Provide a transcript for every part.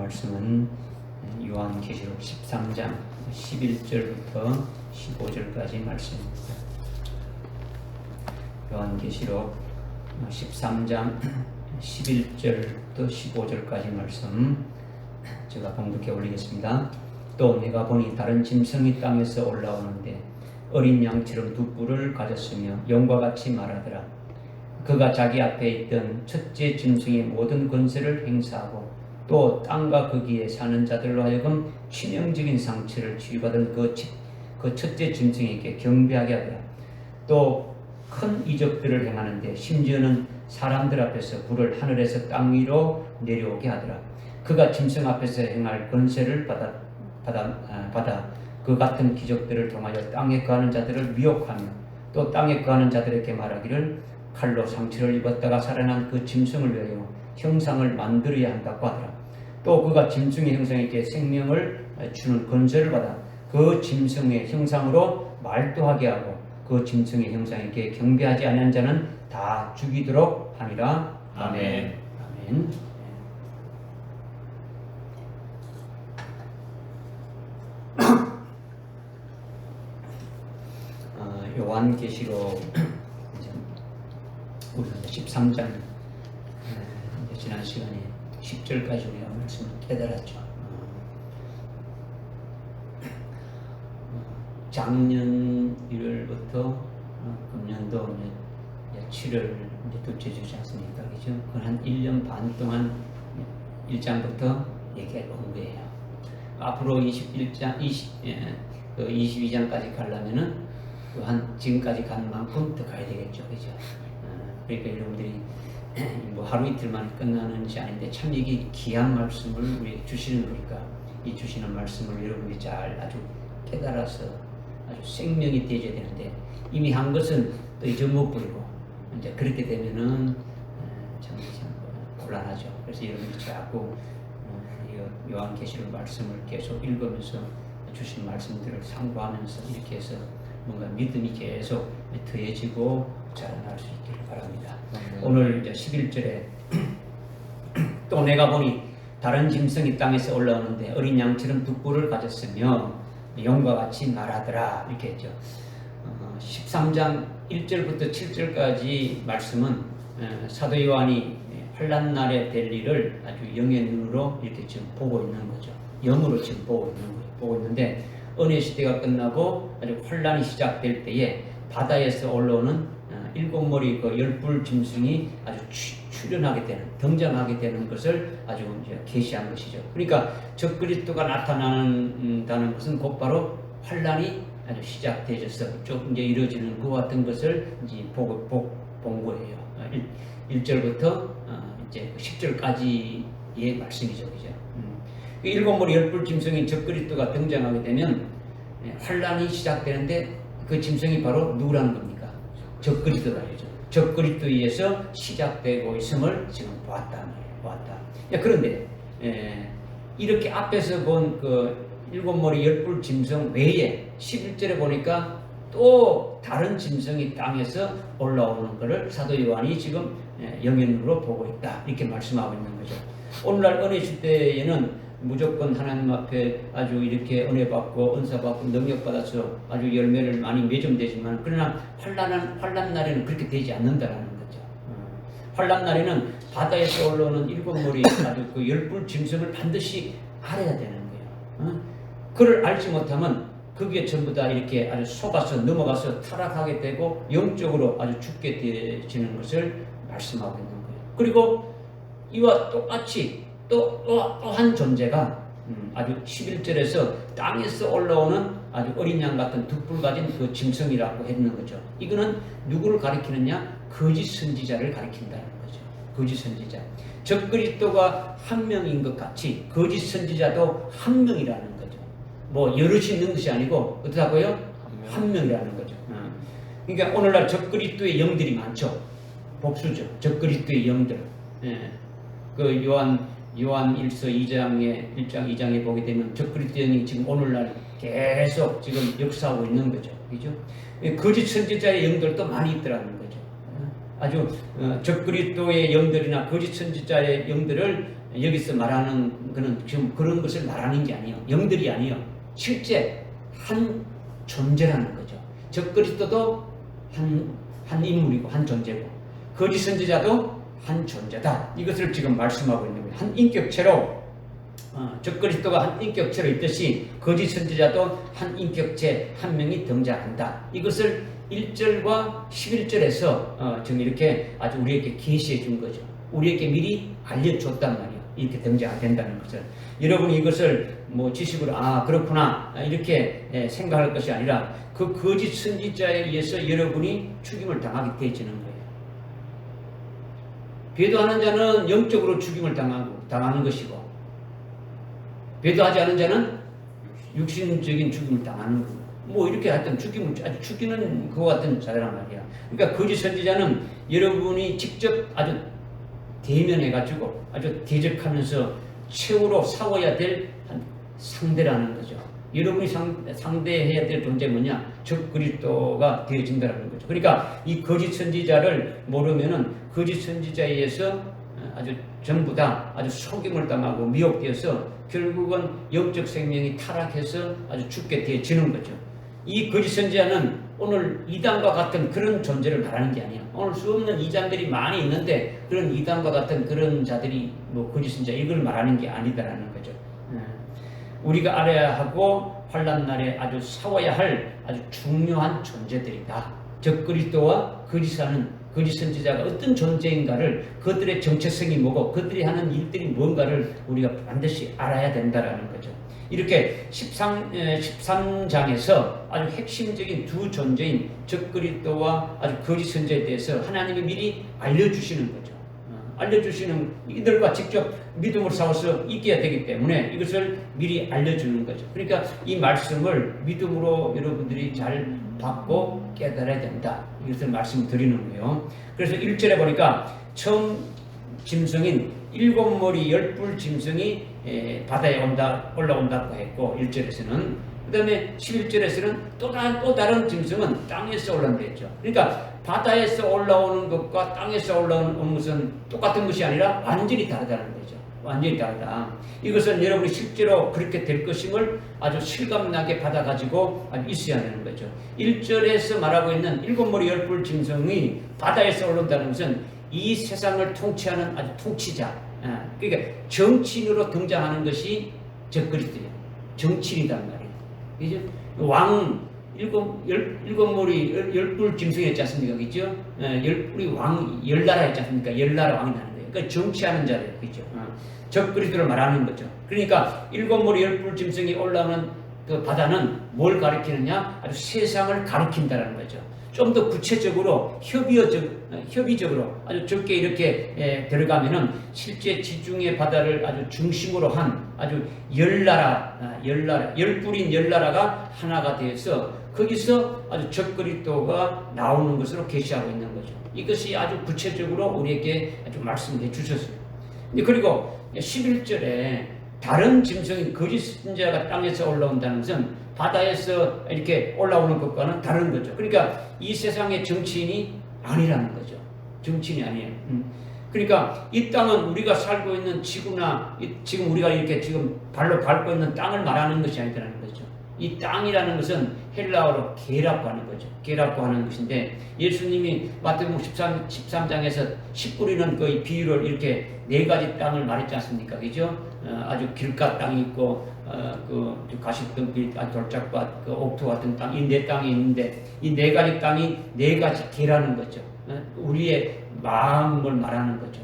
말씀은 요한계시록 13장 11절부터 15절까지 말씀입니다. 요한계시록 13장 11절부터 15절까지 말씀 제가 봉독해 올리겠습니다. 또 내가 보니 다른 짐승이 땅에서 올라오는데 어린 양처럼 두 뿔을 가졌으며 영과 같이 말하더라. 그가 자기 앞에 있던 첫째 짐승의 모든 권세를 행사하고 또 땅과 거기에 사는 자들로 하여금 치명적인 상처를 치유받은 그 첫째 짐승에게 경배하게 하더라. 또 큰 이적들을 행하는데 심지어는 사람들 앞에서 불을 하늘에서 땅 위로 내려오게 하더라. 그가 짐승 앞에서 행할 권세를 받아 그 같은 기적들을 통하여 땅에 거하는 자들을 미혹하며 또 땅에 거하는 자들에게 말하기를 칼로 상처를 입었다가 살아난 그 짐승을 위하여 형상을 만들어야 한다고 하더라. 또 그가 짐승의 형상에게 생명을 주는 권세를 받아 그 짐승의 형상으로 말도 하게 하고 그 짐승의 형상에게 경배하지 않은 자는 다 죽이도록 하니라. 아멘. 아멘. 요한계시록 우리가 13장 지난 시간에 10절까지 우리가 말씀을 깨달았죠. 작년 1월부터 금년도 이제 7월 둘째 주지 않습니까? 그죠? 한 1년 반 동안 1장부터 얘기해 온 거예요. 앞으로 22장까지 가려면은 한 지금까지 간 만큼 더 가야 되겠죠. 그죠? 그러니까 여러분들이 뭐 하루 이틀만 끝나는지 아닌데 참 이게 귀한 말씀을 우리에게 주시는 거니까 이 주시는 말씀을 여러분이 잘 아주 깨달아서 아주 생명이 되어야 되는데 이미 한 것은 또 잊어먹버리고 이제 그렇게 되면은 참 곤란하죠. 그래서 여러분이 자꾸 요한계시록 말씀을 계속 읽으면서 주신 말씀들을 상고하면서 이렇게 해서 뭔가 믿음이 계속 더해지고 자라날 수 있기를 바랍니다. 오늘 이제 11절에 또 내가 보니 다른 짐승이 땅에서 올라오는데 어린 양처럼 두 뿔을 가졌으며 영과 같이 말하더라 이렇게 했죠. 13장 1절부터 7절까지 말씀은 사도 요한이 환난 날에 될 일을 아주 영의 눈으로 이렇게 지금 보고 있는 거죠. 영으로 지금 보고 있는데 은혜 시대가 끝나고 아주 환난이 시작될 때에 바다에서 올라오는 일곱 머리 그 열불 짐승이 아주 등장하게 되는 것을 아주 이제 계시한 것이죠. 그러니까 적그리스도가 나타난다는 것은 곧바로 환난이 아주 시작되어서 쭉 이제 이루어지는 것 같은 것을 이제 본 거예요. 1절부터 이제 10절까지의 말씀이죠, 그죠? 일곱 머리 열불 짐승인 적그리스도가 등장하게 되면 환난이 시작되는데 그 짐승이 바로 누구라는 겁니까? 적그리스도다 그죠? 적그리스도에 의해서 시작되고 있음을 지금 보았다. 그런데 이렇게 앞에서 본 그 일곱 머리 열불 짐승 외에 11절에 보니까 또 다른 짐승이 땅에서 올라오는 것을 사도 요한이 지금 영현으로 보고 있다 이렇게 말씀하고 있는 거죠. 오늘날 은혜 시대에는 무조건 하나님 앞에 아주 이렇게 은혜 받고 은사 받고 능력 받아서 아주 열매를 많이 맺으면 그러나 환난 날에는 그렇게 되지 않는다라는 거죠. 환난 날에는 바다에서 올라오는 일곱 머리 아주 그 열불 짐승을 반드시 알아야 되는 거예요. 그를 알지 못하면 그게 전부 다 이렇게 아주 속아서 넘어가서 타락하게 되고 영적으로 아주 죽게 되어지는 것을 말씀하고 있는 거예요. 그리고 이와 똑같이 또 한 존재가 아주 11절에서 땅에서 올라오는 아주 어린 양 같은 두 뿔 가진 그 짐승이라고 했는 거죠. 이거는 누구를 가리키느냐? 거짓 선지자를 가리킨다는 거죠. 거짓 선지자. 적그리스도가 한 명인 것 같이 거짓 선지자도 한 명이라는 거죠. 뭐 여럿이 있는 것이 아니고 어떻다고요? 한 명이라는 거죠. 그러니까 오늘날 적그리스도의 영들이 많죠. 복수죠. 적그리스도의 영들. 그 요한 1서 2장에 보게 되면 적그리스도의 영이 지금 오늘날 계속 지금 역사하고 있는 거죠. 그죠? 거짓 선지자의 영들도 많이 있더라는 거죠. 아주 적그리스도의 영들이나 거짓 선지자의 영들을 여기서 말하는 거는 지금 그런 것을 말하는 게 아니에요. 영들이 아니에요. 실제 한 존재라는 거죠. 적그리스도도 한 인물이고 한 존재고 거짓 선지자도 한 존재다. 이것을 지금 말씀하고 있는 거예요. 한 인격체로 적그리스도가 한 인격체로 있듯이 거짓 선지자도 한 인격체 한 명이 등장한다. 이것을 1절과 11절에서 지금 이렇게 아주 우리에게 계시해 준 거죠. 우리에게 미리 알려줬단 말이에요. 이렇게 등장된다는 것을. 여러분이 이것을 뭐 지식으로 그렇구나 이렇게 생각할 것이 아니라 그 거짓 선지자에 의해서 여러분이 죽임을 당하게 되어지는 거예요. 배도하는 자는 영적으로 죽임을 당하는 것이고 배도하지 않은 자는 육신적인 죽임을 당하는 거예요. 뭐 이렇게 하여튼 아주 죽이는 그와 같은 자란 말이야. 그러니까 거짓 선지자는 여러분이 직접 아주 대면해가지고 아주 대적하면서 최후로 싸워야 될 상대라는 거죠. 여러분이 상대해야 될 존재 뭐냐? 적그리스도가 되어진다는 거죠. 그러니까 이 거짓 선지자를 모르면은 거짓 선지자에 의해서 아주 전부 다 아주 속임을 당하고 미혹되어서 결국은 영적 생명이 타락해서 아주 죽게 되어지는 거죠. 이 거짓 선지자는 오늘 이단과 같은 그런 존재를 말하는 게 아니에요. 오늘 수 없는 이단들이 많이 있는데 그런 이단과 같은 그런 자들이 뭐 거짓 선지자 이걸 말하는 게 아니다라는 거죠. 우리가 알아야 하고 환난 날에 아주 싸워야 할 아주 중요한 존재들이다. 적그리스도와 거짓 선지자가 어떤 존재인가를 그들의 정체성이 뭐고 그들이 하는 일들이 뭔가를 우리가 반드시 알아야 된다라는 거죠. 이렇게 13장에서 아주 핵심적인 두 존재인 적그리스도와 아주 거짓 선지자에 대해서 하나님이 미리 알려주시는 거죠. 알려주시는 이들과 직접 믿음으로 싸워서 이겨야 되기 때문에 이것을 미리 알려주는 거죠. 그러니까 이 말씀을 믿음으로 여러분들이 잘 받고 깨달아야 된다. 이것을 말씀드리는 거예요. 그래서 1절에 보니까 처음 짐승인 7머리 10뿔 짐승이 바다에 올라온다고 했고 1절에서는 그 다음에 11절에서는 또 다른 짐승은 땅에서 올라온다 했죠. 그러니까 바다에서 올라오는 것과 땅에서 올라오는 것은 똑같은 것이 아니라 완전히 다르다는 거죠. 완전히 다르다. 이것은 여러분이 실제로 그렇게 될 것임을 아주 실감나게 받아가지고 있어야 하는 거죠. 1절에서 말하고 있는 7머리 10뿔 짐승이 바다에서 올라온다는 것은 이 세상을 통치하는 아주 통치자, 그러니까 정치인으로 등장하는 것이 적그리스도예요. 정치인이란 말이에요. 이제 일곱 머리 10뿔 짐승이 있지 않습니까? 그죠? 10뿔이 열나라 있지 않습니까? 열나라 왕이 나는 거예요. 그러니까 정치하는 자들, 그죠? 적그리스도를 말하는 거죠. 그러니까 7머리 10뿔 짐승이 올라오는 그 바다는 뭘 가리키느냐? 아주 세상을 가리킨다는 거죠. 좀 더 구체적으로 협의적으로 아주 적게 이렇게 들어가면은 실제 지중해 바다를 아주 중심으로 한 아주 열뿔인 열나라가 하나가 되어서 거기서 아주 적그리스도가 나오는 것으로 계시하고 있는 거죠. 이것이 아주 구체적으로 우리에게 아주 말씀해 주셨어요. 그리고 11절에 다른 짐승인 거짓 선지자가 땅에서 올라온다는 것은 바다에서 이렇게 올라오는 것과는 다른 거죠. 그러니까 이 세상의 정치인이 아니라는 거죠. 정치인이 아니에요. 그러니까 이 땅은 우리가 살고 있는 지구나 지금 우리가 이렇게 지금 발로 밟고 있는 땅을 말하는 것이 아니라는 거죠. 이 땅이라는 것은 헬라어로 게라고 하는 거죠. 게라고 하는 것인데 예수님이 마태복음 13장에서 씨 뿌리는 그 비유를 이렇게 4가지 땅을 말했지 않습니까? 그죠? 아주 길가 땅이 있고 그 가시덤불, 돌짝밭, 그 옥토 같은 땅, 이 4땅이 있는데 이 4가지 땅이 4가지 개라는 거죠. 우리의 마음을 말하는 거죠.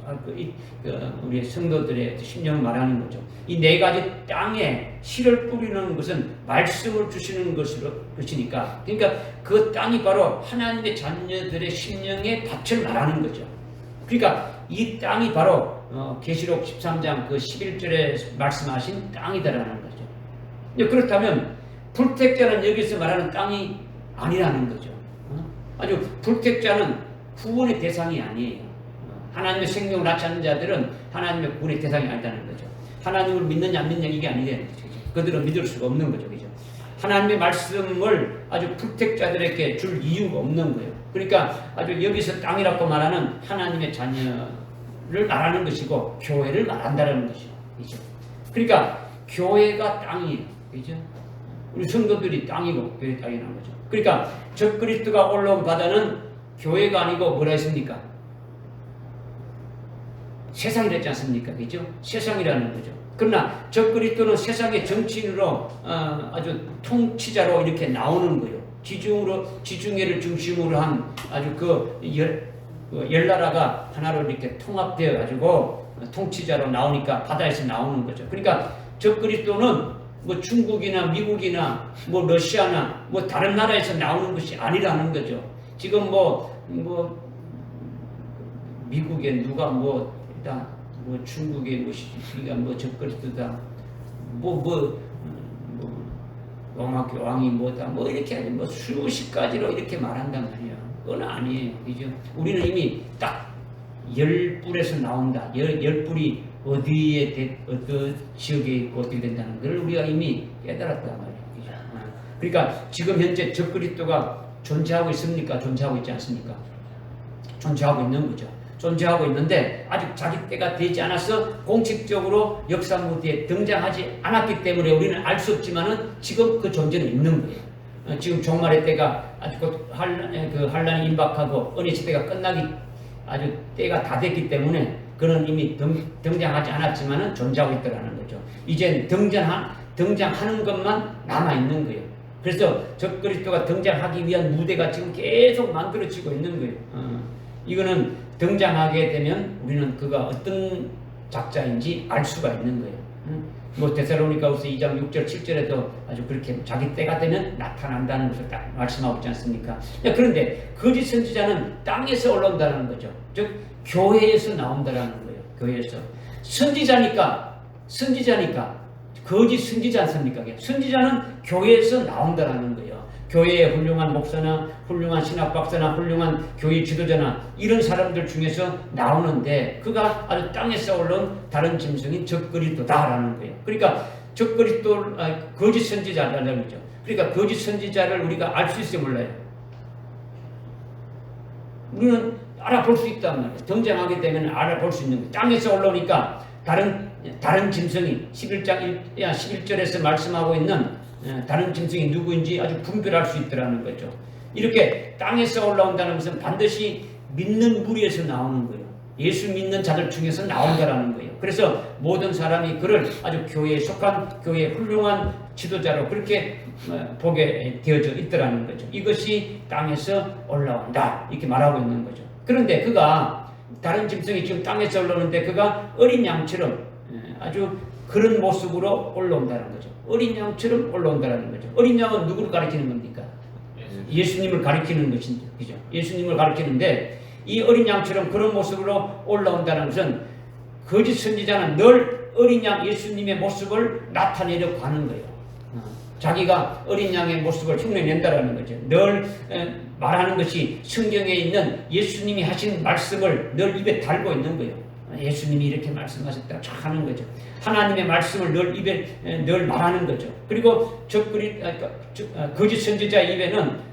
우리의 성도들의 심령을 말하는 거죠. 이 4가지 땅에 씨를 뿌리는 것은 말씀을 주시는 것이니까, 그러니까 그 땅이 바로 하나님의 자녀들의 심령의 밭을 말하는 거죠. 그러니까 이 땅이 바로 계시록 13장 그 11절에 말씀하신 땅이다라는 거죠. 그렇다면 불택자는 여기서 말하는 땅이 아니라는 거죠. 아주 불택자는 구원의 대상이 아니에요. 하나님의 생명을 낳지 않는 자들은 하나님의 구원의 대상이 아니라는 거죠. 하나님을 믿느냐 안 믿느냐 이게 아니라는 거죠. 그들은 믿을 수가 없는 거죠. 그죠? 하나님의 말씀을 아주 불택자들에게 줄 이유가 없는 거예요. 그러니까 아주 여기서 땅이라고 말하는 하나님의 자녀 말하는 것이고 교회를 말한다는 것이죠. 그죠? 그러니까 교회가 땅이에요. 그죠? 우리 성도들이 땅이고 교회 땅이라는 거죠. 그러니까 적그리스도가 올라온 바다는 교회가 아니고 뭐라 했습니까? 세상이랬지 않습니까? 그죠? 세상이라는 거죠. 그러나 적그리스도는 세상의 정치인으로 아주 통치자로 이렇게 나오는 거예요. 지중해를 중심으로 한 아주 열 나라가 하나로 이렇게 통합되어 가지고 통치자로 나오니까 바다에서 나오는 거죠. 그러니까 적그리스도는 뭐 중국이나 미국이나 뭐 러시아나 뭐 다른 나라에서 나오는 것이 아니라는 거죠. 지금 뭐 미국에 누가 뭐 중국에 뭐 적그리스도다 로마 교황이 뭐다 뭐 이렇게 뭐 수십 가지로 이렇게 말한단 말이야. 그건 아니에요. 그죠? 우리는 이미 딱 열불에서 나온다. 열불이 어떤 지역에 있고 어떻게 된다는 걸 우리가 이미 깨달았단 말이에요. 그죠? 그러니까 지금 현재 적그리스도가 존재하고 있습니까? 존재하고 있지 않습니까? 존재하고 있는 거죠. 존재하고 있는데 아직 자기 때가 되지 않아서 공식적으로 역사 무대에 등장하지 않았기 때문에 우리는 알 수 없지만은 지금 그 존재는 있는 거예요. 지금 종말의 때가 아주 곧 환란이 임박하고 은혜 시대가 끝나기 아주 때가 다 됐기 때문에 그는 이미 등장하지 않았지만은 존재하고 있다는 거죠. 이제 등장하는 것만 남아 있는 거예요. 그래서 적그리스도가 등장하기 위한 무대가 지금 계속 만들어지고 있는 거예요. 이거는 등장하게 되면 우리는 그가 어떤 작자인지 알 수가 있는 거예요. 뭐 데살로니가후서 2장 6절 7절에도 아주 그렇게 자기 때가 되면 나타난다는 것을 딱 말씀하고 있지 않습니까? 그런데 거짓 선지자는 땅에서 올라온다는 거죠. 즉 교회에서 나온다는 거예요. 교회에서 선지자니까 거짓 선지자 않습니까? 선지자는 교회에서 나온다는 거예요. 교회의 훌륭한 목사나 훌륭한 신학박사나 훌륭한 교회 지도자나 이런 사람들 중에서 나오는데 그가 아주 땅에서 올라온 다른 짐승인 적그리스도다라는 거예요. 그러니까 거짓 선지자라는 거죠. 그러니까 거짓 선지자를 우리가 알 수 있어요, 몰라요? 우리는 알아볼 수 있단 말이에요. 등장하게 되면 알아볼 수 있는 거예요. 땅에서 올라오니까 다른 짐승이 11절에서 말씀하고 있는 다른 짐승이 누구인지 아주 분별할 수 있더라는 거죠. 이렇게 땅에서 올라온다는 것은 반드시 믿는 무리에서 나오는 거예요. 예수 믿는 자들 중에서 나온다라는 거예요. 그래서 모든 사람이 그를 아주 교회에 속한 교회의 훌륭한 지도자로 그렇게 보게 되어져 있더라는 거죠. 이것이 땅에서 올라온다 이렇게 말하고 있는 거죠. 그런데 그가 다른 짐승이 지금 땅에서 올라오는데 그가 어린 양처럼 아주 그런 모습으로 올라온다는 거죠. 어린 양처럼 올라온다는 거죠. 어린 양은 누구를 가리키는 겁니까? 예수님을 가리키는 것인데, 그죠? 예수님을 가리키는데 이 어린 양처럼 그런 모습으로 올라온다는 것은 거짓 선지자는 늘 어린 양 예수님의 모습을 나타내려고 하는 거예요. 자기가 어린 양의 모습을 흉내낸다라는 거죠. 늘 말하는 것이 성경에 있는 예수님이 하신 말씀을 늘 입에 달고 있는 거예요. 예수님이 이렇게 말씀하셨다 하는 거죠. 하나님의 말씀을 늘 입에 늘 말하는 거죠. 그리고 거짓 선지자 입에는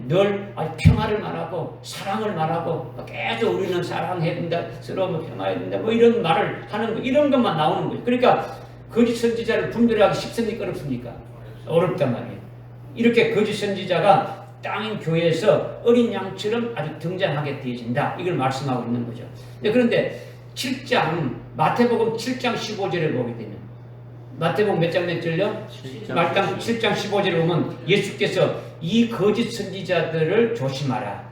늘 평화를 말하고 사랑을 말하고 계속 우리는 사랑해야 된다, 서로 평화해야 된다, 뭐 이런 말을 하는 거, 이런 것만 나오는 거죠. 그러니까 거짓 선지자를 분별하기 쉽습니까, 어렵습니까? 어렵단 말이에요. 이렇게 거짓 선지자가 땅인 교회에서 어린 양처럼 아주 등장하게 되어진다. 이걸 말씀하고 있는 거죠. 그런데 마태복음 7장 15절에 보게 되면 마태복음 몇 장 몇 절요? 7장 15절에 보면 예수께서 이 거짓 선지자들을 조심하라.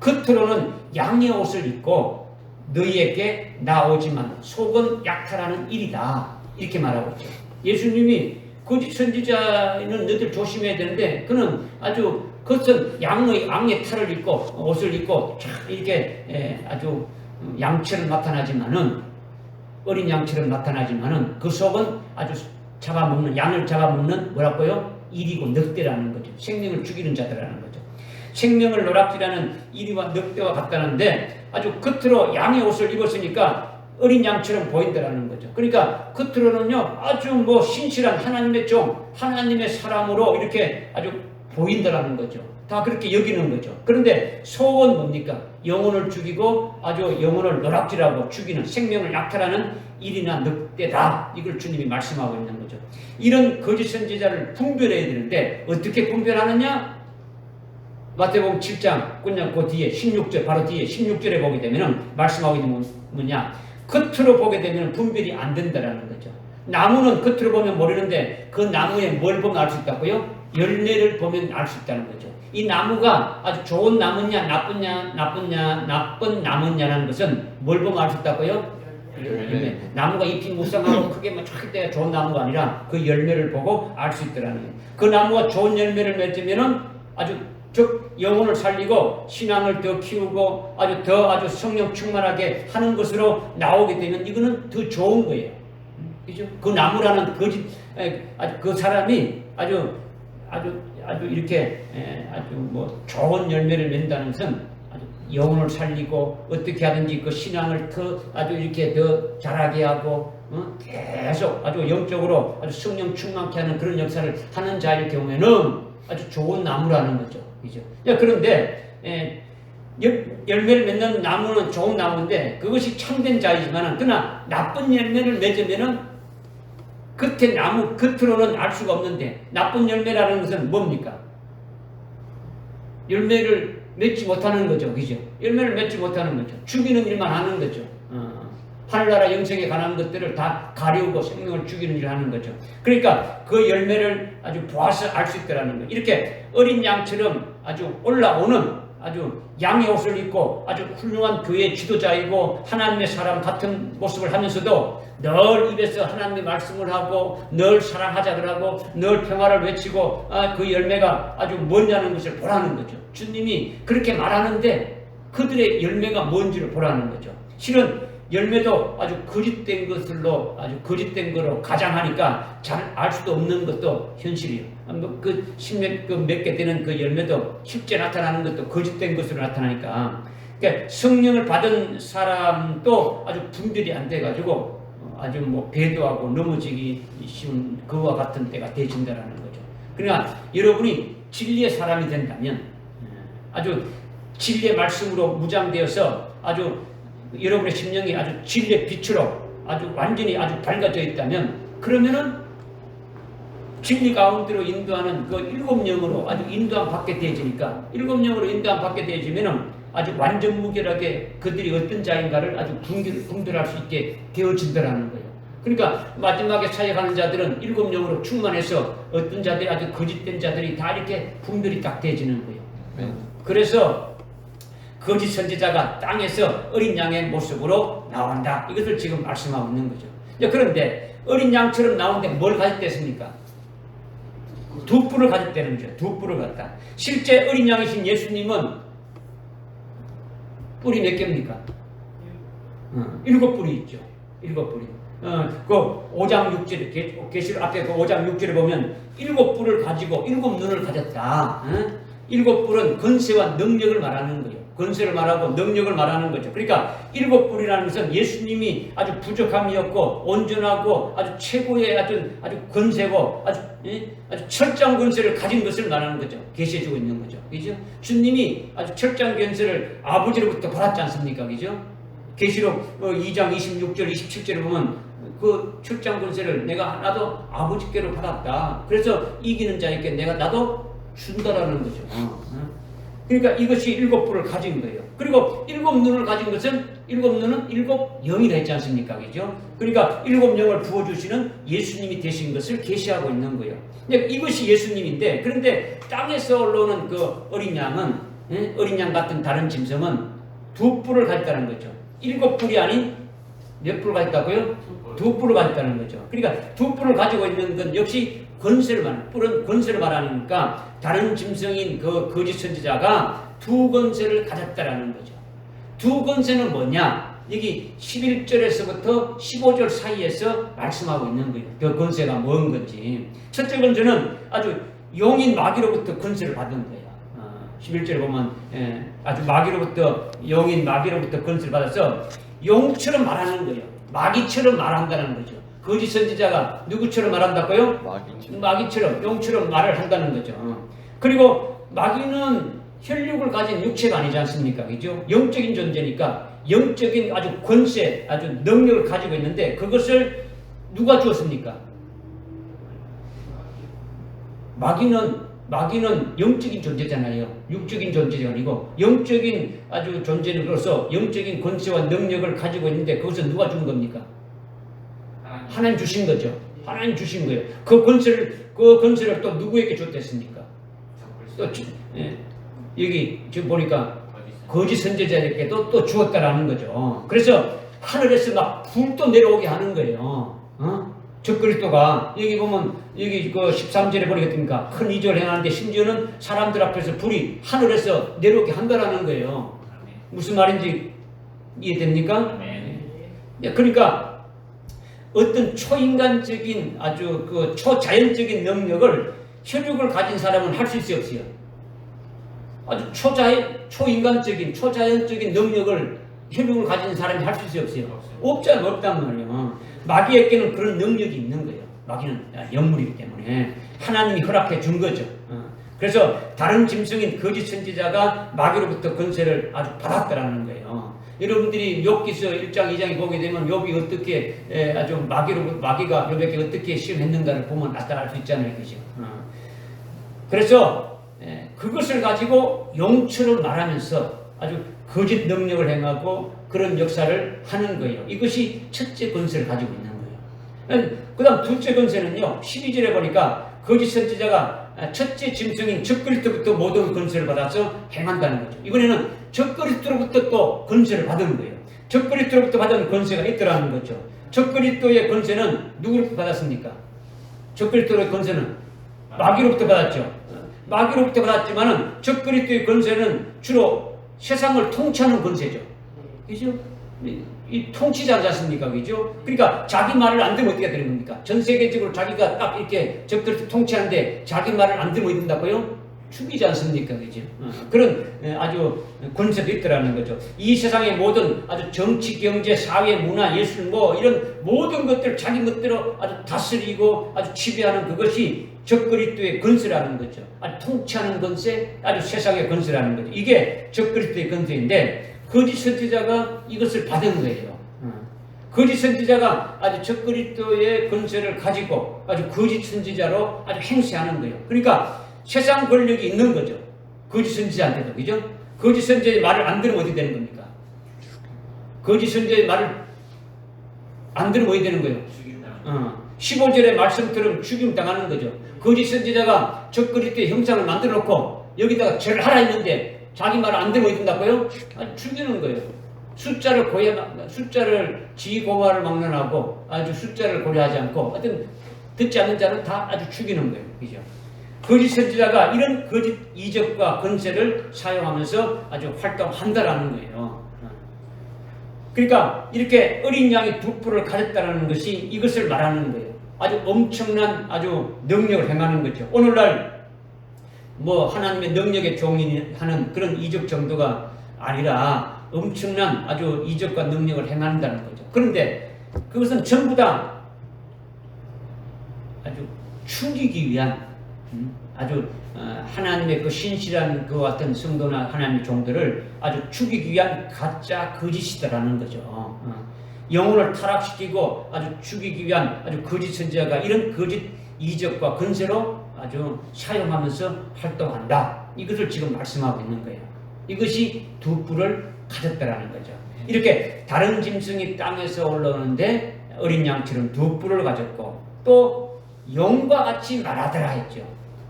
겉으로는 양의 옷을 입고 너희에게 나오지만 속은 약탈하는 일이다. 이렇게 말하고 있죠. 예수님이 거짓 선지자는 너희들 조심해야 되는데 그는 아주 겉은 양의 탈을 입고 옷을 입고 이렇게 아주 양처럼 나타나지만은 어린 양처럼 나타나지만은 그 속은 아주 양을 잡아먹는 뭐라고요? 이리고 늑대라는 거죠. 생명을 죽이는 자들이라는 거죠. 생명을 노략질하는 이리와 늑대와 같다는데 아주 겉으로 양의 옷을 입었으니까 어린 양처럼 보인다라는 거죠. 그러니까 겉으로는요 아주 신실한 하나님의 종, 하나님의 사람으로 이렇게 아주 보인다라는 거죠. 다 그렇게 여기는 거죠. 그런데 속은 뭡니까? 영혼을 죽이고 아주 영혼을 노락질하고 죽이는 생명을 약탈하는 일이나 늑대다. 이걸 주님이 말씀하고 있는 거죠. 이런 거짓 선지자를 분별해야 되는데 어떻게 분별하느냐? 마태복음 7장 그냥 그 뒤에 16절 바로 뒤에 16절에 보게 되면 말씀하고 있는 건 뭐냐? 겉으로 보게 되면 분별이 안 된다라는 거죠. 나무는 겉으로 보면 모르는데 그 나무에 뭘 보면 알 수 있다고요? 열매를 보면 알 수 있다는 거죠. 이 나무가 아주 좋은 나무냐 나쁜 나무냐라는 것은 뭘 보면 알 수 있다고요? 열매. 나무가 잎이 무성하고 크게 막 쫙 때가 좋은 나무가 아니라 그 열매를 보고 알 수 있더라는 거예요. 그 나무가 좋은 열매를 맺으면은 아주 즉 영혼을 살리고 신앙을 더 키우고 아주 성령 충만하게 하는 것으로 나오게 되면 이거는 더 좋은 거예요. 그죠? 그 나무라는 그 사람이 아주 이렇게 아주 뭐 좋은 열매를 맺는다는 것은 아주 영혼을 살리고 어떻게 하든지 그 신앙을 아주 이렇게 더 자라게 하고 계속 아주 영적으로 아주 성령 충만케 하는 그런 역사를 하는 자일 경우에는 아주 좋은 나무라는 거죠. 그죠? 그런데 열매를 맺는 나무는 좋은 나무인데 그것이 참된 자이지만 그러나 나쁜 열매를 맺으면은 겉에 나무 겉으로는 알 수가 없는데 나쁜 열매라는 것은 뭡니까? 열매를 맺지 못하는 거죠. 그죠? 열매를 맺지 못하는 거죠. 죽이는 일만 하는 거죠. 하늘나라 영생에 관한 것들을 다 가리우고 생명을 죽이는 일을 하는 거죠. 그러니까 그 열매를 아주 보아서 알 수 있다는 거예요. 이렇게 어린 양처럼 아주 올라오는 아주 양의 옷을 입고 아주 훌륭한 교회 지도자이고 하나님의 사람 같은 모습을 하면서도 늘 입에서 하나님의 말씀을 하고 늘 사랑하자 그러고 늘 평화를 외치고 그 열매가 아주 뭐냐는 것을 보라는 거죠. 주님이 그렇게 말하는데 그들의 열매가 뭔지를 보라는 거죠. 실은 열매도 아주 거짓된 것으로 아주 거짓된 거로 가장하니까 잘 알 수도 없는 것도 현실이에요. 몇 개 되는 그 열매도 실제 나타나는 것도 거짓된 것으로 나타나니까. 그러니까 성령을 받은 사람도 아주 분별이 안 돼가지고 아주 뭐 배도하고 넘어지기 쉬운 그와 같은 때가 되진다라는 거죠. 그러니까 여러분이 진리의 사람이 된다면 아주 진리의 말씀으로 무장되어서 아주 여러분의 심령이 아주 진리의 빛으로 아주 완전히 아주 밝아져 있다면 그러면은 진리 가운데로 인도하는 그 일곱 영으로 아주 인도함 받게 되어지니까 일곱 영으로 인도함 받게 되어지면은 아주 완전 무결하게 그들이 어떤 자인가를 아주 분별할 수 있게 되어진다라는 거예요. 그러니까 마지막에 사역하는 자들은 일곱 영으로 충만해서 어떤 자들이 아주 거짓된 자들이 다 이렇게 분별이 딱 되어지는 거예요. 그래서 거짓 선지자가 땅에서 어린 양의 모습으로 나온다. 이것을 지금 말씀하고 있는 거죠. 그런데 어린 양처럼 나오는데 뭘 가졌댔습니까? 두 뿔을 가졌다는 거죠. 두 뿔을 갖다. 실제 어린 양이신 예수님은 뿔이 몇 개입니까? 7뿔이 있죠. 7뿔이. 그 5장 6절, 계시록 앞에 그 5장 6절에 보면 7뿔을 가지고 7눈을 가졌다. 7뿔은 권세와 능력을 말하는 거예요. 권세를 말하고 능력을 말하는 거죠. 그러니까 7뿔이라는 것은 예수님이 아주 부족함이었고 온전하고 아주 최고의 아주 권세고 아주 철저한 권세를 가진 것을 말하는 거죠. 계시해주고 있는 거죠. 그죠? 주님이 아주 철저한 권세를 아버지로부터 받았지 않습니까? 그죠? 계시록 2장 26절 27절에 보면 그 철저한 권세를 나도 아버지께로 받았다. 그래서 이기는 자에게 나도 준다라는 거죠. 그러니까 이것이 7뿔을 가진 거예요. 그리고 7눈을 가진 것은 7눈은 7영이라 했지 않습니까? 그죠? 그러니까 7영을 부어주시는 예수님이 되신 것을 계시하고 있는 거예요. 이것이 예수님인데 그런데 땅에서 올라오는 그 어린 양은 어린 양 같은 다른 짐승은 2뿔을 가졌다는 거죠. 7뿔이 아닌 몇 뿔을 가졌다고요? 2뿔을 가졌다는 거죠. 그러니까 2뿔을 가지고 있는 건 역시 권세를 말하는, 뿔은 권세를 말하니까 다른 짐승인 그 거짓 선지자가 두 권세를 가졌다라는 거죠. 두 권세는 뭐냐? 여기 11절에서부터 15절 사이에서 말씀하고 있는 거예요. 그 권세가 뭔 건지. 첫째 권세는 아주 용인 마귀로부터 권세를 받은 거예요. 11절에 보면 아주 마귀로부터 용인 마귀로부터 권세를 받아서 용처럼 말하는 거예요. 마귀처럼 말한다는 거죠. 거짓 선지자가 누구처럼 말한다고요? 마귀처럼, 용처럼 말을 한다는 거죠. 그리고 마귀는 혈육을 가진 육체가 아니지 않습니까? 그죠? 영적인 존재니까 영적인 아주 권세, 아주 능력을 가지고 있는데 그것을 누가 주었습니까? 마귀는 영적인 존재잖아요. 육적인 존재가 아니고 영적인 아주 존재로서 영적인 권세와 능력을 가지고 있는데 그것은 누가 준 겁니까? 하나님 주신 거죠. 하나님 주신 거예요. 그 권세를 또 누구에게 줬댔습니까? 또 여기 지금 보니까 거짓 선지자에게도 또 주었다라는 거죠. 그래서 하늘에서 막 불도 내려오게 하는 거예요. 적그리스도가 여기 보면 여기 그 13절에 보니까 큰 이적을 행하는데 심지어는 사람들 앞에서 불이 하늘에서 내려오게 한다라는 거예요. 무슨 말인지 이해됩니까? 그러니까 어떤 초인간적인 아주 그 초자연적인 능력을 혈육을 가진 사람은 할 수 있어요, 없어요? 아주 초인간적인 초자연적인 능력을 혈육을 가진 사람이 할 수 있어요, 없어요? 없잖아요, 없단 말이에요. 마귀에게는 그런 능력이 있는 거예요. 마귀는 영물이기 때문에 하나님이 허락해 준 거죠. 그래서 다른 짐승인 거짓 선지자가 마귀로부터 권세를 아주 받았다라는 거예요. 여러분들이 욥기서 1장 2장에 보게 되면 욥이 어떻게 아주 마귀가 욥에게 어떻게 시험했는가를 보면 나타날 수 있잖아요, 그죠? 그래서 그것을 가지고 용처럼 말하면서 아주 거짓 능력을 행하고 그런 역사를 하는 거예요. 이것이 첫째 권세를 가지고 있는 거예요. 그 다음 둘째 권세는요, 12절에 보니까 거짓 선지자가 첫째 짐승인 적그리스도부터 모든 권세를 받아서 행한다는 거죠. 이번에는 적그리스도로부터 또 권세를 받은 거예요. 적그리스도로부터 받은 권세가 있더라는 거죠. 적그리스도의 권세는 누구로부터 받았습니까? 적그리스도의 권세는 마귀로부터 받았죠. 마귀로부터 받았지만은 적그리스도의 권세는 주로 세상을 통치하는 권세죠. 그죠? 이 통치지 않지 않습니까? 그죠? 그러니까 자기 말을 안 들으면 어떻게 되는 겁니까? 전 세계적으로 자기가 딱 이렇게 적그리스도 통치하는데 자기 말을 안 들으면 어떻게 된다고요? 죽이지 않습니까? 그죠? 그런 아주 권세도 있더라는 거죠. 이 세상의 모든 아주 정치, 경제, 사회, 문화, 예술 이런 모든 것들을 자기 멋대로 아주 다스리고 아주 지배하는 그것이 적그리스도의 권세라는 거죠. 아주 통치하는 권세, 아주 세상의 권세라는 거죠. 이게 적그리스도의 권세인데 거짓 선지자가 이것을 받은 거예요. 거짓 선지자가 아주 적그리스도의 권세를 가지고 아주 거짓 선지자로 아주 행세하는 거예요. 그러니까 세상 권력이 있는 거죠. 거짓 선지자한테도, 그죠? 거짓 선지자의 말을 안 들으면 어떻게 되는 겁니까? 거짓 선지자의 말을 안 들으면 어떻게 되는 거예요? 15절의 말씀처럼 죽임 당하는 거죠. 거짓 선지자가 적그리스도의 형상을 만들어 놓고 여기다가 죄를 하라 했는데 자기 말을 안 들으면 어떻게 된다고요? 죽이는 거예요. 숫자를 지고마를 막론하고 아주 숫자를 고려하지 않고 어떤 듣지 않는 자를 다 아주 죽이는 거예요. 그죠? 거짓 선지자가 이런 거짓 이적과 권세를 사용하면서 아주 활동한다라는 거예요. 그러니까 이렇게 어린 양이 두 뿔을 가졌다는 것이 이것을 말하는 거예요. 아주 엄청난 아주 능력을 행하는 거죠. 오늘날 하나님의 능력의 종이 하는 그런 이적 정도가 아니라 엄청난 아주 이적과 능력을 행한다는 거죠. 그런데 그것은 전부 다 아주 죽이기 위한 아주 하나님의 그 신실한 그 같은 성도나 하나님의 종들을 아주 죽이기 위한 가짜 거짓이다라는 거죠. 영혼을 타락시키고 아주 죽이기 위한 아주 거짓 선지자가 이런 거짓 이적과 권세로 아주 사용하면서 활동한다. 이것을 지금 말씀하고 있는 거예요. 이것이 두 뿔을 가졌다라는 거죠. 이렇게 다른 짐승이 땅에서 올라오는데 어린 양처럼 두 뿔을 가졌고 또 용과 같이 말하더라 했죠.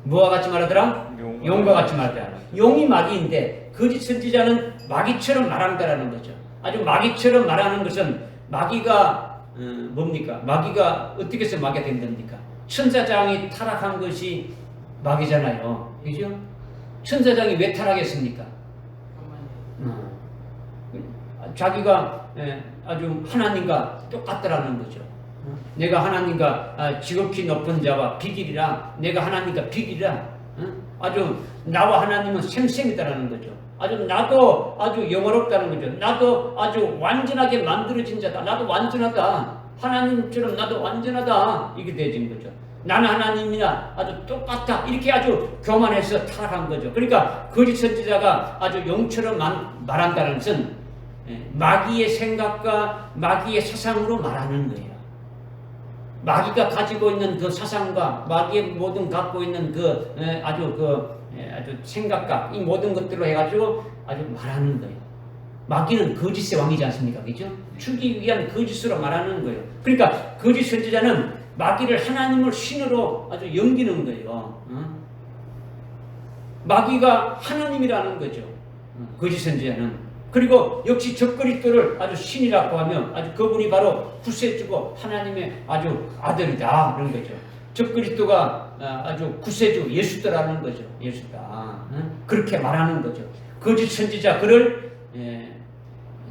뭐와 같이 말하더라? 용과 같이 말하더라. 용이 마귀인데 거짓 선지자는 마귀처럼 말한다라는 거죠. 아주 마귀처럼 말하는 것은 마귀가 뭡니까? 마귀가 어떻게 해서 마귀가 된 겁니까? 천사장이 타락한 것이 마귀잖아요. 그죠? 천사장이 왜 타락했습니까? 자기가 아주 하나님과 똑같더라는 거죠. 내가 하나님과 지극히 높은 자와 비길이라, 내가 하나님과 비길이라, 아주 나와 하나님은 셈셈이다라는 거죠. 아주 나도 아주 영원롭다는 거죠. 나도 아주 완전하게 만들어진 자다. 나도 완전하다. 하나님처럼 나도 완전하다. 이게 되어진 거죠. 나는 하나님이나 아주 똑같다. 이렇게 아주 교만해서 타락한 거죠. 그러니까 거짓 선지자가 아주 용처럼 말한다는 것은 마귀의 생각과 마귀의 사상으로 말하는 거예요. 마귀가 가지고 있는 그 사상과 마귀의 모든 갖고 있는 그 아주 생각과 이 모든 것들로 해가지고 아주 말하는 거예요. 마귀는 거짓의 왕이지 않습니까? 그죠? 죽이기 위한 거짓으로 말하는 거예요. 그러니까 거짓 선지자는 마귀를 하나님을 신으로 아주 여기는 거예요. 마귀가 하나님이라는 거죠. 거짓 선지자는. 그리고 역시 적그리스도를 아주 신이라고 하며 아주 그분이 바로 구세주고 하나님의 아주 아들이다 그런 거죠. 적그리스도가 아주 구세주 예수다라는 거죠. 예수다. 그렇게 말하는 거죠. 거짓 선지자 그를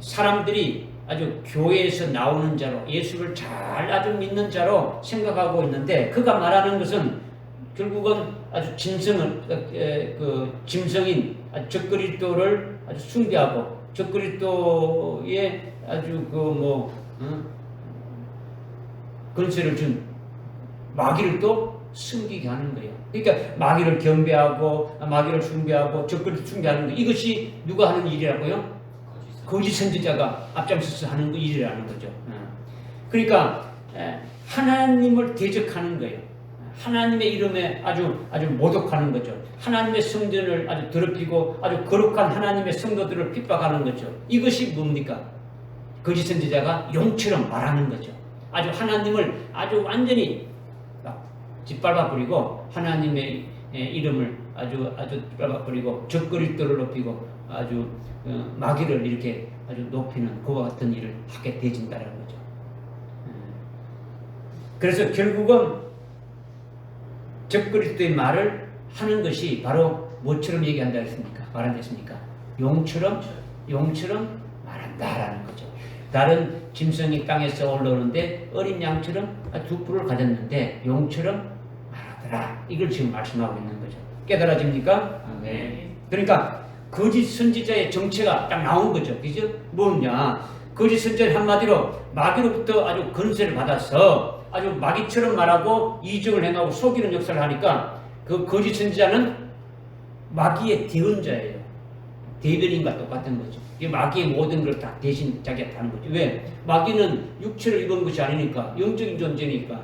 사람들이 아주 교회에서 나오는 자로 예수를 잘 아주 믿는 자로 생각하고 있는데 그가 말하는 것은 결국은 아주 짐승인 적그리스도를 아주 숭배하고 적그리스도의 아주 권세를 준 마귀를 또 숨기게 하는 거예요. 그러니까 마귀를 경배하고 마귀를 숭배하고 적그리스도 숭배하는 거 이것이 누가 하는 일이라고요? 거짓 선지자가 앞장서서 하는 일이라는 거죠. 그러니까 하나님을 대적하는 거예요. 하나님의 이름에 아주 모독하는 거죠. 하나님의 성전을 아주 더럽히고 아주 거룩한 하나님의 성도들을 핍박하는 거죠. 이것이 뭡니까? 거짓 선지자가 용처럼 말하는 거죠. 아주 하나님을 아주 완전히 짓밟아 버리고 하나님의 이름을 아주 짓밟아 버리고 적그리스도를 높이고 아주 마귀를 이렇게 아주 높이는 그와 같은 일을 하게 되진다는 거죠. 그래서 결국은 적그리스도의 말을 하는 것이 바로 뭐처럼 얘기한다 했습니까? 말한댔습니까? 용처럼 말한다라는 거죠. 다른 짐승이 땅에서 올라오는데 어린 양처럼 두 뿔을 가졌는데 용처럼 말하더라. 이걸 지금 말씀하고 있는 거죠. 깨달아집니까? 네. 그러니까 거짓 선지자의 정체가 딱 나온 거죠. 그죠? 뭐냐? 거짓 선지자는 한마디로 마귀로부터 아주 권세를 받아서 아주 마귀처럼 말하고 이적을 행하고 속이는 역사를 하니까 그 거짓 선지자는 마귀의 대언자예요. 대변인과 똑같은 거죠. 마귀의 모든 걸 다 대신 자기가 하는 거죠. 왜? 마귀는 육체를 입은 것이 아니니까 영적인 존재니까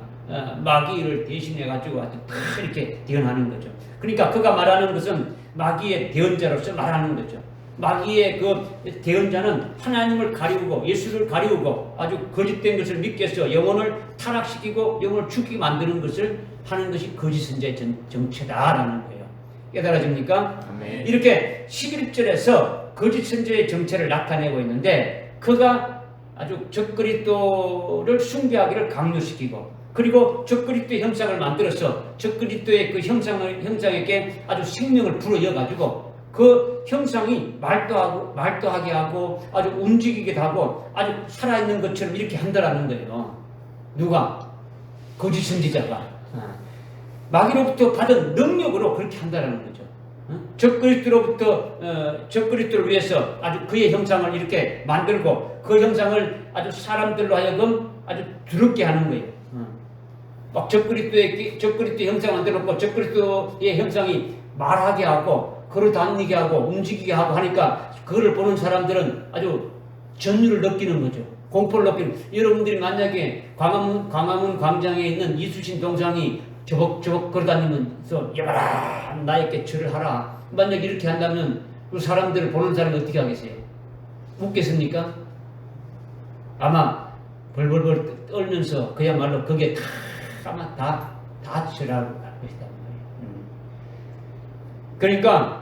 마귀를 대신해가지고 아주 다 이렇게 대언하는 거죠. 그러니까 그가 말하는 것은 마귀의 대언자로서 말하는 거죠. 마귀의 그 대언자는 하나님을 가리우고 예수를 가리우고 아주 거짓된 것을 믿게 해서 영혼을 타락시키고 영혼을 죽게 만드는 것을 하는 것이 거짓 선지자의 정체다라는 거예요. 깨달아집니까? 아멘. 이렇게 11절에서 거짓 선지자의 정체를 나타내고 있는데 그가 아주 적그리스도를 숭배하기를 강요시키고 그리고 적그리스도의 형상을 만들어서 적그리스도의 그 형상에게 아주 생명을 불어넣어가지고 그 형상이 말도하게 하고 아주 움직이게 하고 아주 살아있는 것처럼 이렇게 한다라는 거예요. 누가? 거짓 선지자가 마귀로부터 받은 능력으로 그렇게 한다라는 거죠. 적그리스도를 위해서 아주 그의 형상을 이렇게 만들고 그 형상을 아주 사람들로 하여금 아주 더럽게 하는 거예요. 막 적그리스도의 형상 만들었고 적그리스도의 형상이 말하게 하고 걸어다니게 하고 움직이게 하고 하니까 그거를 보는 사람들은 아주 전율을 느끼는 거죠. 공포를 느끼는. 여러분들이 만약에 광화문 광장에 있는 이수신 동상이 저벅저벅 걸어다니면서 여봐라 나에게 절을 하라. 만약 이렇게 한다면 그 사람들을 보는 사람이 어떻게 하겠어요? 웃겠습니까? 아마 벌벌벌 떨면서 그야말로 그게 아마 다 절하고 갈 것이다. 그러니까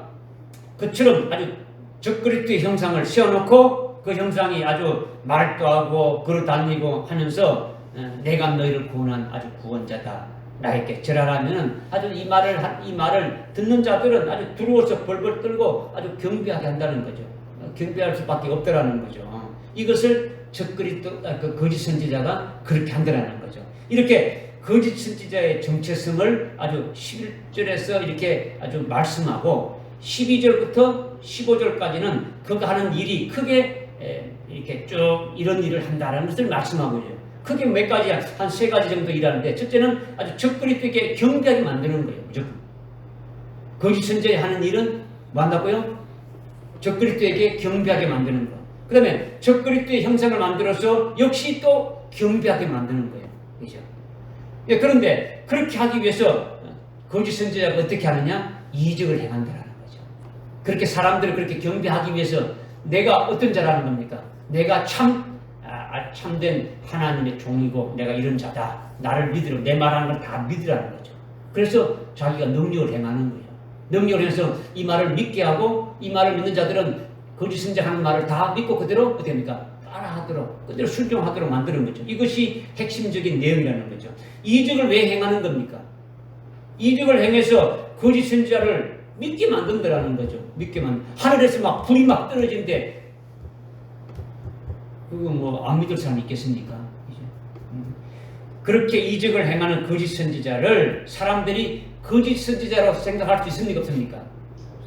그처럼 아주 적그리스도의 형상을 세워놓고 그 형상이 아주 말도 하고 걸어다니고 하면서 내가 너희를 구원한 아주 구원자다. 나에게 절하라면은 아주 이 말을 듣는 자들은 아주 두려워서 벌벌 떨고 아주 경배하게 한다는 거죠. 경배할 수밖에 없더라는 거죠. 이것을 그 거짓 선지자가 그렇게 한다는 거죠. 이렇게 거짓 선지자의 정체성을 아주 11절에서 이렇게 아주 말씀하고 12절부터 15절까지는 그가 하는 일이 크게 이렇게 쭉 이런 일을 한다는 것을 말씀하고 있어요. 크게 몇 가지, 한 세 가지 정도 일하는데, 첫째는 아주 적그리스도 있게 경배하게 만드는 거예요. 무조건. 거짓 선지자의 하는 일은 뭐 한다고요? 적그리스도에게 경배하게 만드는 거. 그 다음에 적그리스도의 형상을 만들어서 역시 또 경배하게 만드는 거예요. 그죠? 예, 그런데 그렇게 하기 위해서 거짓 선지자가 어떻게 하느냐? 이적을 행한다라는 거죠. 그렇게 사람들을 그렇게 경배하기 위해서 내가 어떤 자라는 겁니까? 내가 참된 하나님의 종이고 내가 이런 자다. 나를 믿으라. 내 말하는 걸 다 믿으라는 거죠. 그래서 자기가 능력을 행하는 거예요. 능력을 해서 이 말을 믿게 하고 이 말을 믿는 자들은 거짓 선지자하는 말을 다 믿고 그대로 어떻게 합니까? 따라하도록 그대로 순종하도록 만드는 거죠. 이것이 핵심적인 내용이라는 거죠. 이적을 왜 행하는 겁니까? 이적을 행해서 거짓 선지자를 믿게 만든다라는 거죠. 믿게 하늘에서 막 불이 막 떨어지는데 그거 뭐 안 믿을 사람이 있겠습니까? 그렇게 이적을 행하는 거짓 선지자를 사람들이 거짓 선지자라고 생각할 수 있습니까? 없습니까?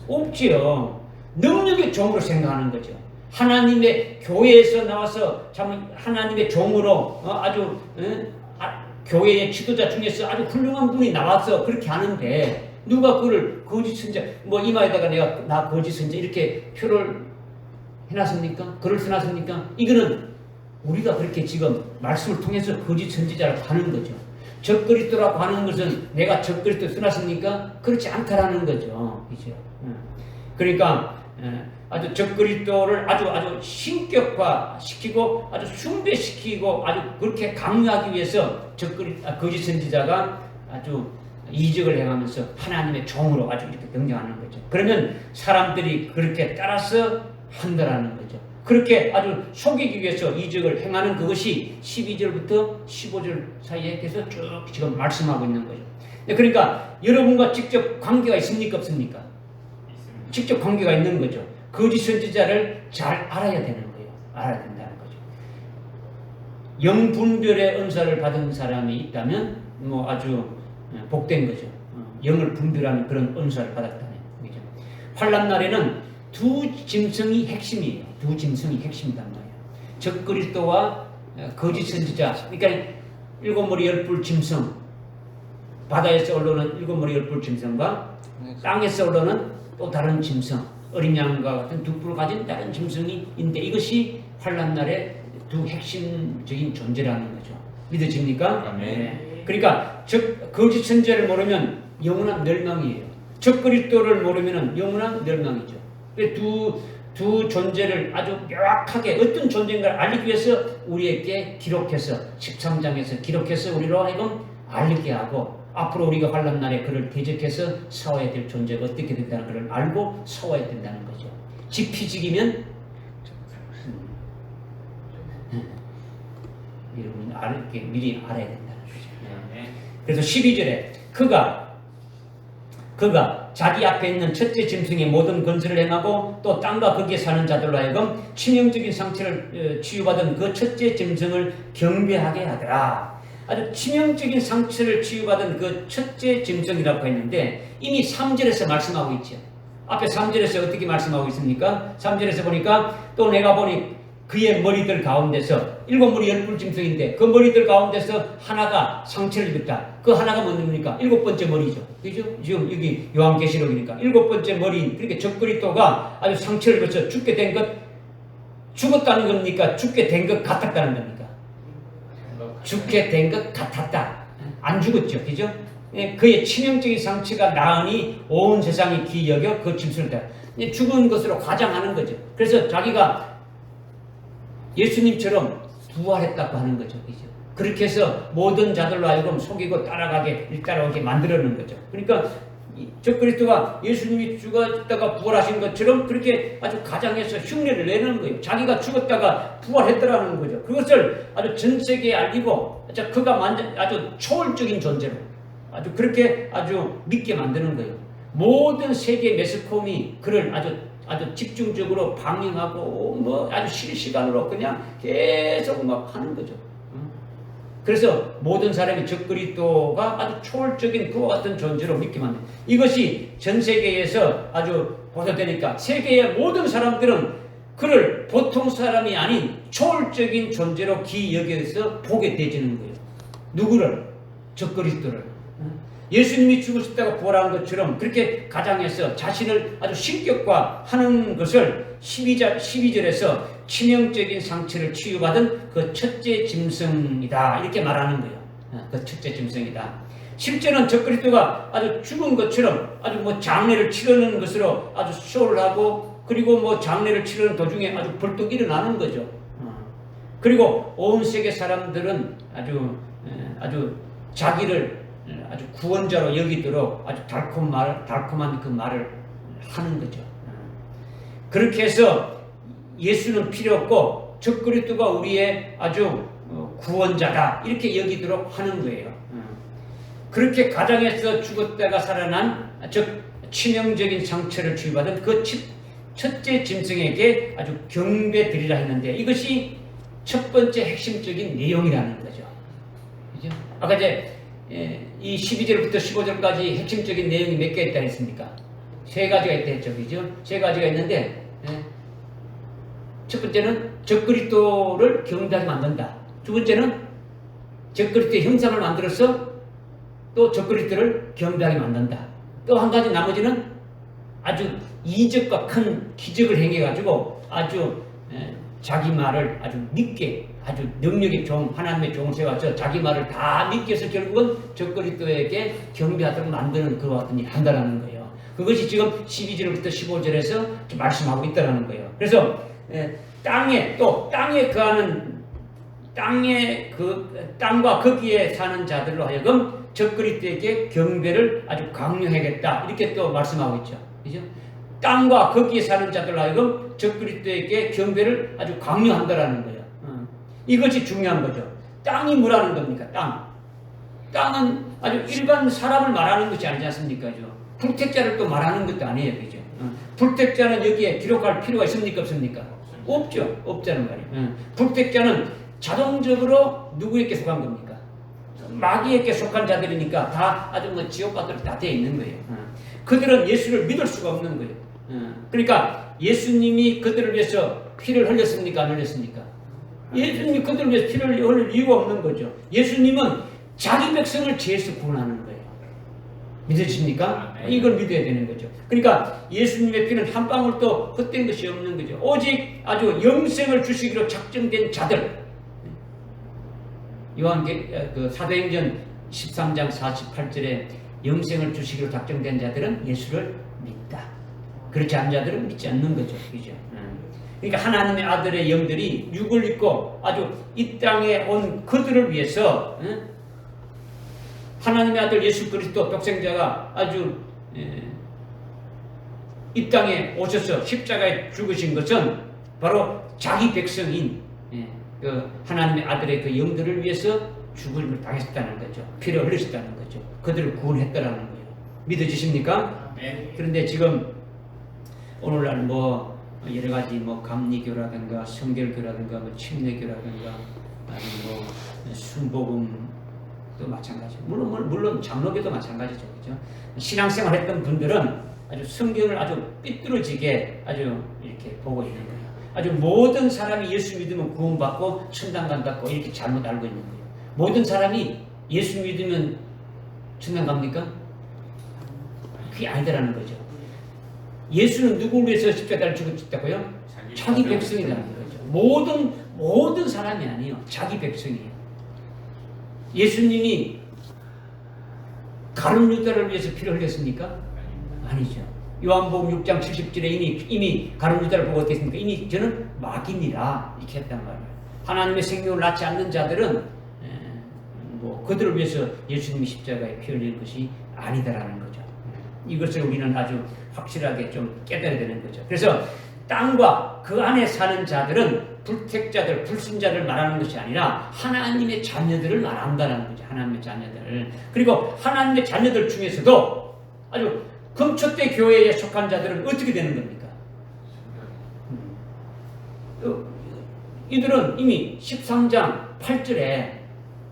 없지요. 능력의 종으로 생각하는 거죠. 하나님의 교회에서 나와서 참 하나님의 종으로 아주 교회의 지도자 중에서 아주 훌륭한 분이 나와서 그렇게 하는데 누가 그걸 거짓 선지자 뭐 이마에다가 내가 나 거짓 선지자 이렇게 표를 해놨습니까? 글을 써놨습니까? 이거는 우리가 그렇게 지금 말씀을 통해서 거짓 선지자라고 하는 거죠. 적그리스도라고 하는 것은 내가 적그리스도 써놨습니까? 그렇지 않다라는 거죠. 그죠? 그러니까 아주 적그리스도를 아주 신격화시키고 아주 숭배시키고 아주 그렇게 강요하기 위해서 거짓 선지자가 아주 이적을 행하면서 하나님의 종으로 아주 이렇게 등장하는 거죠. 그러면 사람들이 그렇게 따라서 한다라는 거죠. 그렇게 아주 속이기 위해서 이적을 행하는 그것이 12절부터 15절 사이에 계속 쭉 지금 말씀하고 있는 거죠. 그러니까 여러분과 직접 관계가 있습니까? 없습니까? 있습니다. 직접 관계가 있는 거죠. 거짓 선지자를 잘 알아야 되는 거예요. 알아야 된다는 거죠. 영분별의 은사를 받은 사람이 있다면 뭐 아주 복된 거죠. 영을 분별하는 그런 은사를 받았다면. 그죠? 환난 날에는 두 짐승이 핵심이에요. 두 짐승이 핵심이단 말이에요. 적그리스도와 거짓 선지자. 그러니까 일곱 머리 열뿔 짐승. 바다에서 올라오는 일곱 머리 열뿔 짐승과 땅에서 올라오는 또 다른 짐승. 어린 양과 같은 두 뿔을 가진 다른 짐승이 있는데 이것이 환난 날의 두 핵심적인 존재라는 거죠. 믿어집니까? 네. 그러니까 거짓 선지자를 모르면 영원한 멸망이에요. 적그리스도를 모르면 영원한 멸망이죠. 두 존재를 아주 명확하게 어떤 존재인가를 알리기 위해서 우리에게 기록해서 13장에서 기록해서 우리로 하여금 알리게 하고 앞으로 우리가 환난 날에 그를 대적해서 싸워야 될 존재가 어떻게 된다는 것을 알고 싸워야 된다는 거죠. 지피지기면 여러분 미리 알아야 된다는 거죠. 그래서 12절에 그가 자기 앞에 있는 첫째 짐승의 모든 건설을 행하고 또 땅과 거기에 사는 자들로 하여금 치명적인 상처를 치유받은 그 첫째 짐승을 경배하게 하더라. 아주 치명적인 상처를 치유받은 그 첫째 짐승이라고 했는데 이미 3절에서 말씀하고 있죠. 앞에 3절에서 어떻게 말씀하고 있습니까? 3절에서 보니까 또 내가 보니 그의 머리들 가운데서 일곱 머리 열뿔 짐승인데 그 머리들 가운데서 하나가 상처를 입었다. 그 하나가 뭡니까? 일곱 번째 머리죠. 그죠? 지금 여기 요한계시록이니까 일곱 번째 머리. 그러니까 적그리스도가 아주 상처를 입어서 죽게 된 것, 죽었다는 겁니까? 죽게 된 것 같았다는 겁니까? 죽게 된 것 같았다. 안 죽었죠. 그죠? 그의 치명적인 상처가 나으니 온 세상이 기여겨 그 짐승을 다 죽은 것으로 과장하는 거죠. 그래서 자기가 예수님처럼 부활했다고 하는 거죠. 그죠? 그렇게 해서 모든 자들로 하여금 속이고 따라오게 만들어놓은 거죠. 그러니까 적그리스도가 예수님이 죽었다가 부활하신 것처럼 그렇게 아주 가장해서 흉내를 내는 거예요. 자기가 죽었다가 부활했더라는 거죠. 그것을 아주 전 세계에 알리고 그가 아주 초월적인 존재로 아주 그렇게 아주 믿게 만드는 거예요. 모든 세계 매스컴이 그를 아주 집중적으로 방영하고 뭐 아주 실시간으로 그냥 계속 막 하는 거죠. 그래서 모든 사람이 적그리스도가 아주 초월적인 그와 같은 존재로 믿게 만든 이것이 전 세계에서 아주 보도되니까 세계의 모든 사람들은 그를 보통 사람이 아닌 초월적인 존재로 기여겨서 보게 되지는 거예요. 누구를? 적그리스도를. 예수님이 죽으셨다고 부활한 것처럼 그렇게 가장해서 자신을 아주 신격화하는 것을 12절에서 치명적인 상처를 치유받은 그 첫째 짐승이다 이렇게 말하는 거예요. 그 첫째 짐승이다. 실제는 적그리스도가 아주 죽은 것처럼 아주 뭐 장례를 치르는 것으로 아주 쇼를 하고 그리고 뭐 장례를 치르는 도중에 아주 벌떡 일어나는 거죠. 그리고 온 세계 사람들은 아주 자기를 아주 구원자로 여기도록 아주 달콤한 그 말을 하는 거죠. 그렇게 해서 예수는 필요 없고 적그리스도가 우리의 아주 구원자다 이렇게 여기도록 하는 거예요. 그렇게 가정에서 죽었다가 살아난 즉 치명적인 상처를 치유받은 그 첫째 짐승에게 아주 경배 드리라 했는데 이것이 첫 번째 핵심적인 내용이라는 거죠. 그죠? 아까 이제 이 12절부터 15절까지 핵심적인 내용이 몇 개 있다 했습니까? 세 가지가 있다 했죠. 그죠? 세 가지가 있는데 첫 번째는 적그리스도를 경배하게 만든다. 두 번째는 적그리스도의 형상을 만들어서 또 적그리스도를 경배하게 만든다. 또 한 가지 나머지는 아주 이적과 큰 기적을 행해가지고 아주 자기 말을 아주 믿게 아주 능력의 종 하나님의 종을 세워서 자기 말을 다 믿게해서 결국은 적그리스도에게 경배하도록 만드는 그와 같은 일을 한다는 거예요. 그것이 지금 12절부터 15절에서 말씀하고 있다는 거예요. 그래서 땅에 거하는 땅과 거기에 사는 자들로 하여금 적그리스도에게 경배를 아주 강요하겠다 이렇게 또 말씀하고 있죠. 그죠? 땅과 거기에 사는 자들로 하여금 적그리스도에게 경배를 아주 강요한다라는 거예요. 이것이 중요한 거죠. 땅이 뭐라는 겁니까? 땅은 아주 일반 사람을 말하는 것이 아니지 않습니까? 불택자를 또 말하는 것도 아니에요. 그죠? 불택자는 여기에 기록할 필요가 있습니까? 없습니까? 없죠. 없다는 말이에요. 불택자는 자동적으로 누구에게 속한 겁니까? 마귀에게 속한 자들이니까 다 아주 뭐 지옥 같도록 다 되어 있는 거예요. 그들은 예수를 믿을 수가 없는 거예요. 그러니까 예수님이 그들을 위해서 피를 흘렸습니까? 안 흘렸습니까? 예수님이 그들을 위해서 피를 흘릴 이유가 없는 거죠. 예수님은 자기 백성을 죄에서 구원하는 거예요. 믿으십니까? 이걸 믿어야 되는 거죠. 그러니까 예수님의 피는 한 방울도 헛된 것이 없는 거죠. 오직 아주 영생을 주시기로 작정된 자들. 사도행전 13장 48절에 영생을 주시기로 작정된 자들은 예수를 믿다. 그렇지 않은 자들은 믿지 않는 거죠. 그죠? 그러니까 하나님의 아들의 영들이 육을 입고 아주 이 땅에 온 그들을 위해서 하나님의 아들 예수 그리스도 독생자가 아주 이 땅에 오셔서 십자가에 죽으신 것은 바로 자기 백성인 그 하나님의 아들의 그 영들을 위해서 죽음을 당했다는 거죠. 피를 흘리셨다는 거죠. 그들을 구원했다라는 거예요. 믿어지십니까? 네. 그런데 지금 오늘날 뭐 여러 가지 뭐 감리교라든가 성결교라든가 뭐 침례교라든가 아니면 뭐 순복음도 마찬가지. 물론 장로교도 마찬가지죠. 그죠? 신앙생활 했던 분들은 아주 성경을 아주 삐뚤어지게 아주 이렇게 보고 있는 거예요. 아주 모든 사람이 예수 믿으면 구원받고 천당 간다고 이렇게 잘못 알고 있는 거예요. 모든 사람이 예수 믿으면 천당 갑니까? 그게 아니다라는 거죠. 예수는 누구를 위해서 십자가를 죽으셨다고요? 자기 백성이라는 거죠. 모든 사람이 아니에요. 자기 백성이에요. 예수님이 가룟 유다를 위해서 피를 흘렸습니까? 아니죠. 요한복음 6장 70절에 이미 가룟 유다를 보고 어땠습니까? 이미 저는 마귀니라 이렇게 했단 말이에요. 하나님의 생명을 낳지 않는 자들은 뭐 그들을 위해서 예수님이 십자가에 피 흘린 것이 아니다라는 거죠. 이것을 우리는 아주 확실하게 좀 깨달아야 되는 거죠. 그래서 땅과 그 안에 사는 자들은 불택자들, 불순자들 말하는 것이 아니라 하나님의 자녀들을 말한다는 거죠. 하나님의 자녀들. 그리고 하나님의 자녀들 중에서도 아주 금초대 교회에 속한 자들은 어떻게 되는 겁니까? 이들은 이미 13장 8절에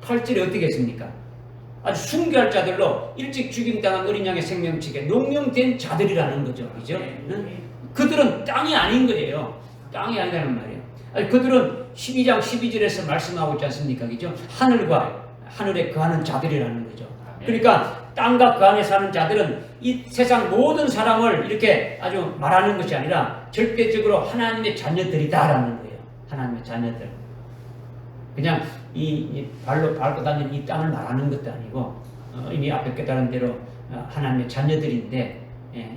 어떻게 했습니까? 아주 순교할 자들로 일찍 죽임당한 어린 양의 생명책에 농명된 자들이라는 거죠. 그죠? 그들은 땅이 아닌 거예요. 땅이 아니라는 말이에요. 아니, 그들은 12장 12절에서 말씀하고 있지 않습니까? 그죠? 하늘과 하늘에 거하는 자들이라는 거죠. 그러니까 땅과 그 안에 사는 자들은 이 세상 모든 사람을 이렇게 아주 말하는 것이 아니라 절대적으로 하나님의 자녀들이다라는 거예요. 하나님의 자녀들. 그냥 이 발로 밟고 다니는 이 땅을 말하는 것도 아니고 이미 앞에 깨달은 대로 하나님의 자녀들인데,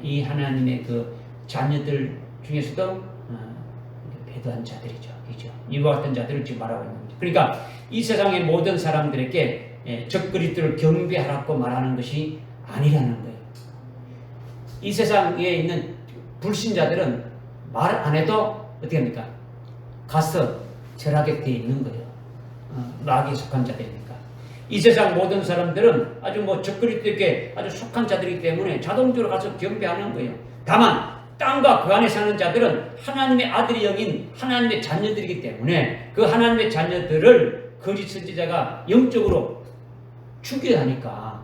이 하나님의 그 자녀들 중에서도 배도한 자들이죠. 그죠? 이와 같은 자들을 지금 말하고 있는 거죠. 그러니까 이 세상의 모든 사람들에게 적그리스도를 경배하라고 말하는 것이 아니라는 거예요. 이 세상에 있는 불신자들은 말 안 해도 어떻게 합니까? 가서 절하게 되어 있는 거예요. 마귀에 속한 자들이니까. 이 세상 모든 사람들은 아주 뭐 적그리스도에게 아주 속한 자들이기 때문에 자동적으로 가서 경배하는 거예요. 다만 땅과 그 안에 사는 자들은 하나님의 아들이 영인 하나님의 자녀들이기 때문에 그 하나님의 자녀들을 거짓 선지자가 영적으로 죽여야 하니까,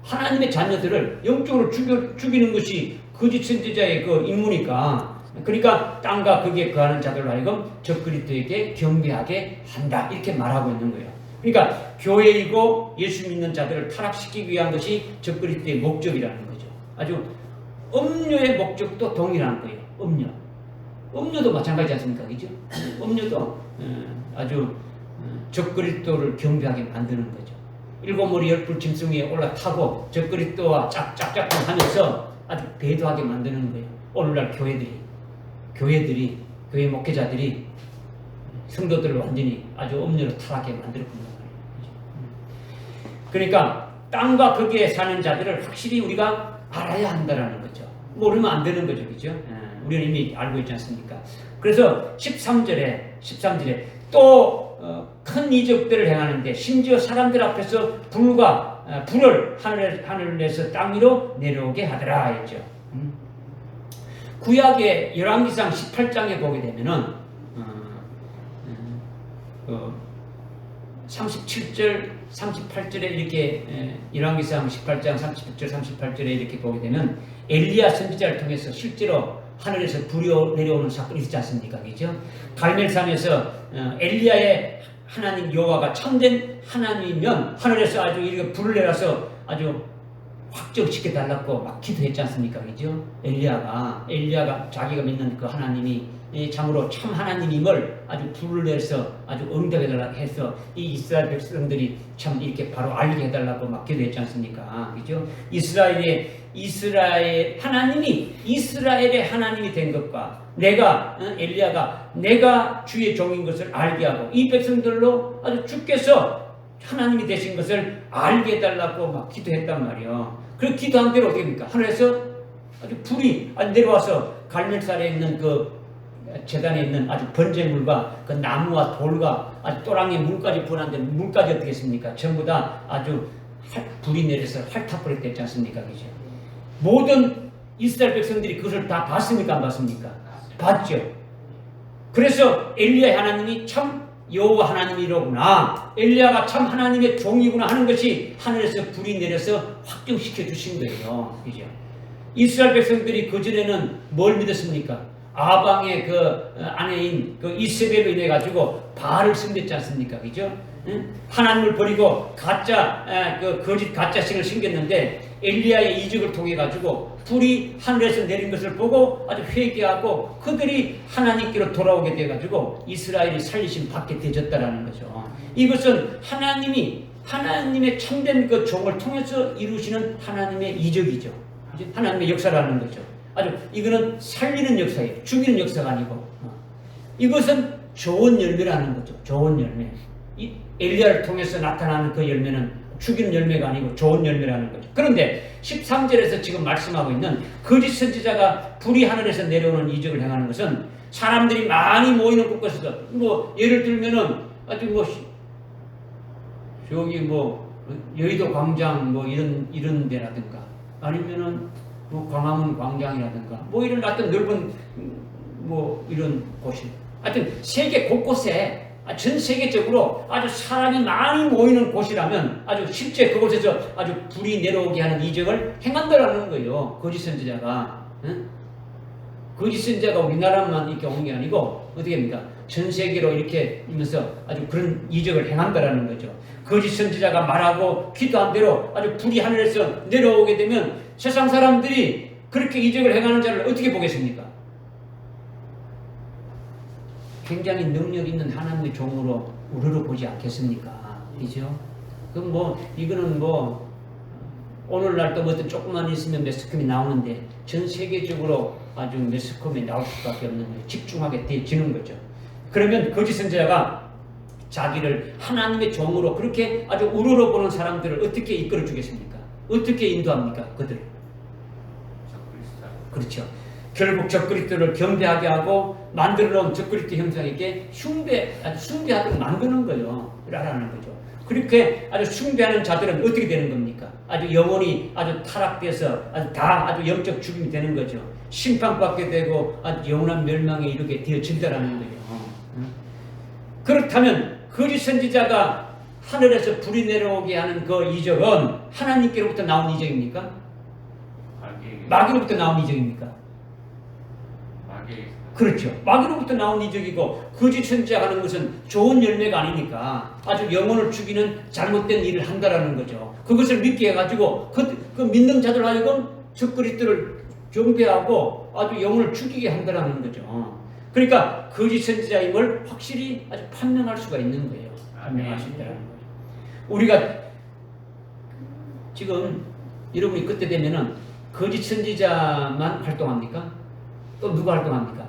하나님의 자녀들을 영적으로 죽이는 것이 거짓 선지자의 그 임무니까, 그러니까 땅과 거기에 거하는 자들로 하여금 적그리스도에게 경배하게 한다, 이렇게 말하고 있는 거예요. 그러니까 교회이고 예수 믿는 자들을 타락시키기 위한 것이 적그리스도의 목적이라는 거죠. 아주 음료의 목적도 동일한 거예요. 음료도 마찬가지지 않습니까? 그죠? 음료도 아주 적그리스도를 경배하게 만드는 거죠. 일곱 머리 열불 짐승 위에 올라타고 적그리스도와 짝짝짝 하면서 아주 배도하게 만드는 거예요. 오늘날 교회들이 교회 목회자들이 성도들을 완전히 아주 음료로 타락하게 만들었군요. 그러니까 땅과 거기에 사는 자들을 확실히 우리가 알아야 한다는 거죠. 모르면 안 되는 거죠. 그죠? 우리는 이미 알고 있지 않습니까? 그래서 13절에 또 큰 이적들을 행하는데 심지어 사람들 앞에서 불을 하늘에서 땅 위로 내려오게 하더라 했죠. 구약의 열왕기상 18장에 보게 되면은 37절, 38절에 이렇게 열왕기상 18장 37절, 38절에 이렇게 보게 되면 엘리야 선지자를 통해서 실제로 하늘에서 불이 내려오는 사건이 있지 않습니까? 그죠? 갈멜산에서 엘리야의 하나님 여호와가 참된 하나님이면 하늘에서 아주 이렇게 불을 내려서 아주 확정시켜 달라고 막 기도했지 않습니까? 그죠? 엘리야가 자기가 믿는 그 하나님이 참으로 참 하나님임을 아주 불을 내서 아주 응답해 달라고 해서 이 이스라엘 백성들이 참 이렇게 바로 알게 해달라고 막 기도했지 않습니까? 그죠? 이스라엘 하나님이 이스라엘의 하나님이 된 것과 엘리야가 내가 주의 종인 것을 알게 하고 이 백성들로 아주 주께서 하나님이 되신 것을 알게 해달라고 막 기도했단 말이에요. 그 기도한 대로 어떻게 됩니까? 하늘에서 아주 불이 내려와서 갈멜산에 있는 그 재단에 있는 아주 번제물과 그 나무와 돌과 아주 또랑의 물까지 분한데 물까지 어떻게 했습니까? 전부 다 아주 불이 내려서 핥아버렸 됐지 않습니까? 그죠? 모든 이스라엘 백성들이 그것을 다 봤습니까? 안 봤습니까? 봤죠. 그래서 엘리야의 하나님이 참 여호와 하나님이로구나, 엘리야가 참 하나님의 종이구나 하는 것이 하늘에서 불이 내려서 확정시켜 주신 거예요. 그죠? 이스라엘 백성들이 그전에는 뭘 믿었습니까? 아방의 그 아내인 그 이세벨로 인해 가지고 바알을 섬겼지 않습니까? 그죠? 하나님을 버리고 거짓 가짜신을 섬겼는데 엘리야의 이적을 통해 가지고 불이 하늘에서 내린 것을 보고 아주 회개하고 그들이 하나님께로 돌아오게 돼 가지고 이스라엘이 살리심 받게 되졌다라는 거죠. 이것은 하나님의 참된 그 종을 통해서 이루시는 하나님의 이적이죠. 하나님의 역사라는 거죠. 아주 이거는 살리는 역사예요. 죽이는 역사가 아니고 이것은 좋은 열매라는 거죠. 좋은 열매. 엘리야를 통해서 나타나는 그 열매는 죽이는 열매가 아니고 좋은 열매라는 거죠. 그런데 13절에서 지금 말씀하고 있는 거짓 선지자가 불이 하늘에서 내려오는 이적을 행하는 것은 사람들이 많이 모이는 곳에서 예를 들면은 아주 저기 여의도 광장 이런 데라든가 아니면은 광화문 광장이라든가 이런 어떤 넓은 이런 곳이 하여튼 세계 곳곳에 전 세계적으로 아주 사람이 많이 모이는 곳이라면 아주 실제 그곳에서 아주 불이 내려오게 하는 이적을 행한다라는 거예요. 거짓 선지자가. 응? 거짓 선지자가 우리나라만 이렇게 오는 게 아니고 어떻게 합니까? 전 세계로 이렇게 이면서 아주 그런 이적을 행한다라는 거죠. 거짓 선지자가 말하고 기도한 대로 아주 불이 하늘에서 내려오게 되면 세상 사람들이 그렇게 이적을 행하는 자를 어떻게 보겠습니까? 굉장히 능력 있는 하나님의 종으로 우러러 보지 않겠습니까? 그죠? 그럼 뭐 이거는 뭐 오늘날 또 어떤 조금만 있으면 매스컴이 나오는데 전 세계적으로 아주 매스컴이 나올 수밖에 없는 거예요. 집중하게 되지는 거죠. 그러면 거짓 선지자가 자기를 하나님의 종으로 그렇게 아주 우러러 보는 사람들을 어떻게 이끌어 주겠습니까? 어떻게 인도합니까? 그들을. 그렇죠. 결국 적그리스도를 경배하게 하고 만들어 놓은 적그리스도 형상에게 숭배하도록 만드는 거예요. 라는 거죠. 그렇게 아주 숭배하는 자들은 어떻게 되는 겁니까? 아주 영혼이 아주 타락돼서 아주 영적 죽음이 되는 거죠. 심판받게 되고 아주 영원한 멸망에 이르게 되어진다라는 거예요. 그렇다면 거짓 선지자가 하늘에서 불이 내려오게 하는 그 이적은 하나님께로부터 나온 이적입니까? 마귀로부터 나온 이적입니까? 그렇죠. 마귀로부터 나온 이적이고 거짓 선지자가 하는 것은 좋은 열매가 아니니까 아주 영혼을 죽이는 잘못된 일을 한다라는 거죠. 그것을 믿게 해가지고 그 믿는 자들 하여금 적그리스도를 경배하고 아주 영혼을 죽이게 한다라는 거죠. 그러니까 거짓 선지자임을 확실히 아주 판명할 수가 있는 거예요. 판명할 수 있다는 거죠. 우리가 지금 여러분이 그때 되면은 거짓 선지자만 활동합니까? 또 누가 활동합니까?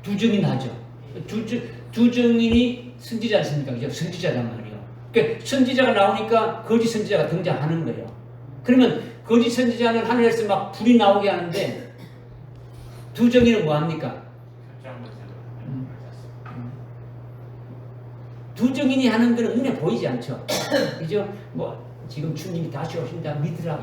두 증인 하죠. 두 증인이 선지자 않습니까? 그죠? 선지자란 말이에요. 그러니까 선지자가 나오니까 거짓 선지자가 등장하는 거예요. 그러면 거짓 선지자는 하늘에서 막 불이 나오게 하는데 두 증인은 뭐 합니까? 두 증인이 하는 것은 눈에 보이지 않죠. 그죠? 뭐 지금 주님이 다시 오신다 믿으라.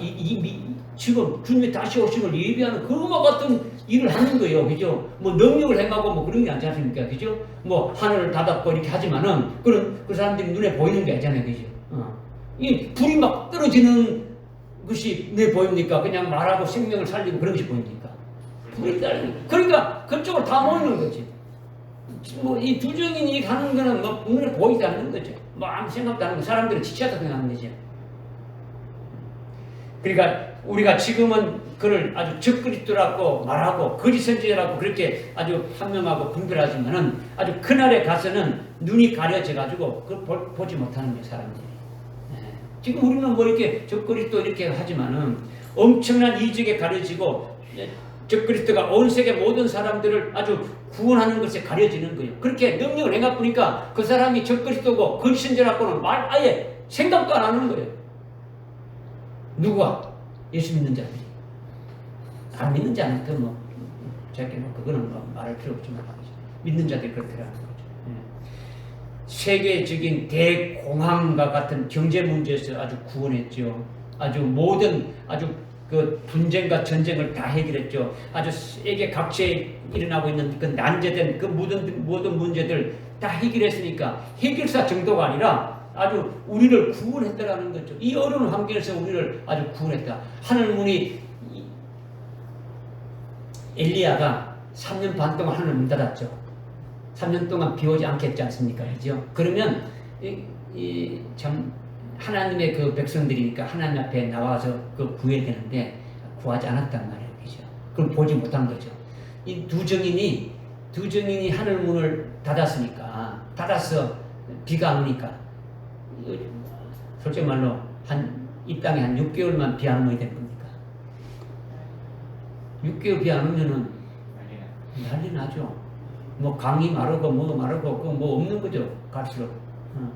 지금 주님이 다시 오심을 예비하는 그와 같은 일을 하는 거예요. 그죠? 뭐 능력을 행하고 뭐 그런 게 아니지 않습니까? 그죠? 뭐 하늘을 닫았고 이렇게 하지만은 그 사람들이 눈에 보이는 게 아니잖아요. 그죠? 이 불이 막 떨어지는 것이 눈에 보입니까? 그냥 말하고 생명을 살리고 그런 것이 보입니까? 불이 떨어지는. 그러니까 그쪽으로 다 모이는 거지. 뭐 이 두 증인이 가는 거는 뭐 눈에 보이지 않는 거죠. 뭐 아무 생각도 안 하고 사람들은 지체하다 생각하는 거죠. 그러니까 우리가 지금은 그를 아주 적그리스도라고 말하고 거짓 선지자라고 그렇게 아주 판명하고 분별하지만은 아주 그날에 가서는 눈이 가려져 가지고 그걸 보지 못하는 거예요, 사람들이. 지금 우리는 뭐 이렇게 적그리스도 이렇게 하지만은 엄청난 이적에 가려지고 적그리스도가 온 세계 모든 사람들을 아주 구원하는 것에 가려지는 거예요. 그렇게 능력을 행해 보니까 그 사람이 적그리스도고 거짓 선지자라고는 아예 생각도 안 하는 거예요. 누가? 예수 믿는 자들이. 안 믿는 자는 뭐 그거는 뭐 말할 필요 없지만 믿는 자들이 그렇더라는 거죠. 세계적인 대공황과 같은 경제 문제에서 아주 구원했죠. 아주 모든 그 분쟁과 전쟁을 다 해결했죠. 아주 세계 각지에 일어나고 있는 그 난제된 그 모든 문제들 다 해결했으니까 해결사 정도가 아니라 아주 우리를 구원했다라는 거죠. 이 어려운 환경에서 우리를 아주 구원했다. 하늘문이 엘리야가 3년 반 동안 하늘을 문 닫았죠. 3년 동안 비 오지 않겠지 않습니까? 그죠? 그러면 참 하나님의 그 백성들이니까 하나님 앞에 나와서 그 구해야 되는데 구하지 않았단 말이에요. 그죠? 그럼 보지 못한 거죠. 이 두 증인이 하늘문을 닫아서 비가 안 오니까 솔직히 말로 이 땅에 한 6개월만 비 안 오면 되는 겁니까? 6개월 비 안 오면은 난리 나죠. 뭐 강이 마르고 뭐 마르고 뭐 없는 거죠. 갈수록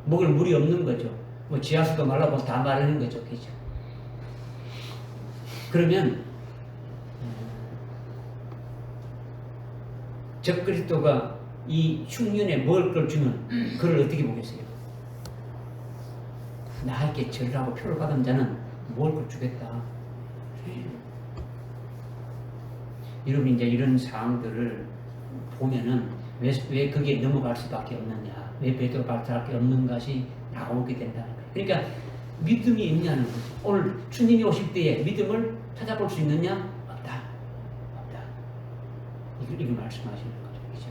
먹을 물이 없는 거죠. 뭐 지하수도 말라고 다 마르는 거죠. 그죠? 그러면 적그리스도가 이 흉년에 먹을 걸 주면 그를 어떻게 보겠어요? 나에게 절을 하고 표를 받은 자는 먹을 걸 주겠다. 여러분 이제 이런 상황들을 보면은 왜 거기에 넘어갈 수밖에 없느냐, 왜 베드로 갈 수밖에 없는 것이 나오게 된다는 거예요. 그러니까 믿음이 있냐는 거죠. 오늘 주님이 오실 때에 믿음을 찾아볼 수 있느냐? 없다. 이거 말씀하시는 거죠. 그죠?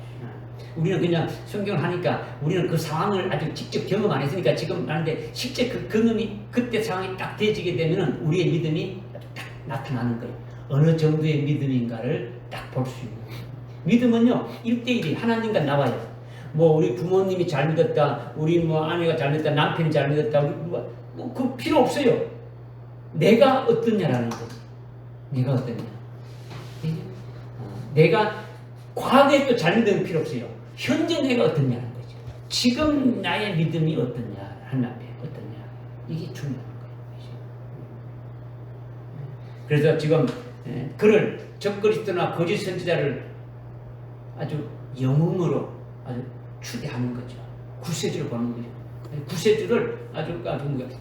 우리는 그냥 성경을 하니까 우리는 그 상황을 아주 직접 경험 안 했으니까 지금 하는데 실제 그 경험이 그때 상황이 딱 되어지게 되면은 우리의 믿음이 딱 나타나는 거예요. 어느 정도의 믿음인가를 딱 볼 수 있는 거예요. 믿음은요 1대1이 하나님과 나와요. 뭐 우리 부모님이 잘 믿었다, 우리 뭐 아내가 잘 믿었다, 남편이 잘 믿었다, 우리 뭐 그 필요 없어요. 내가 어떠냐라는 거지. 내가 어떠냐. 내가 과거에 또 잘 믿으면 필요 없어요. 현재 내가 어떠냐는 거죠. 지금 나의 믿음이 어떠냐, 하나님 앞에 어떠냐. 이게 중요한 거예요. 그래서 지금 그를 적그리스도나 거짓 선지자를 아주 영웅으로 아주 추대하는 거죠. 구세주로 보는 거죠. 구세주를 아주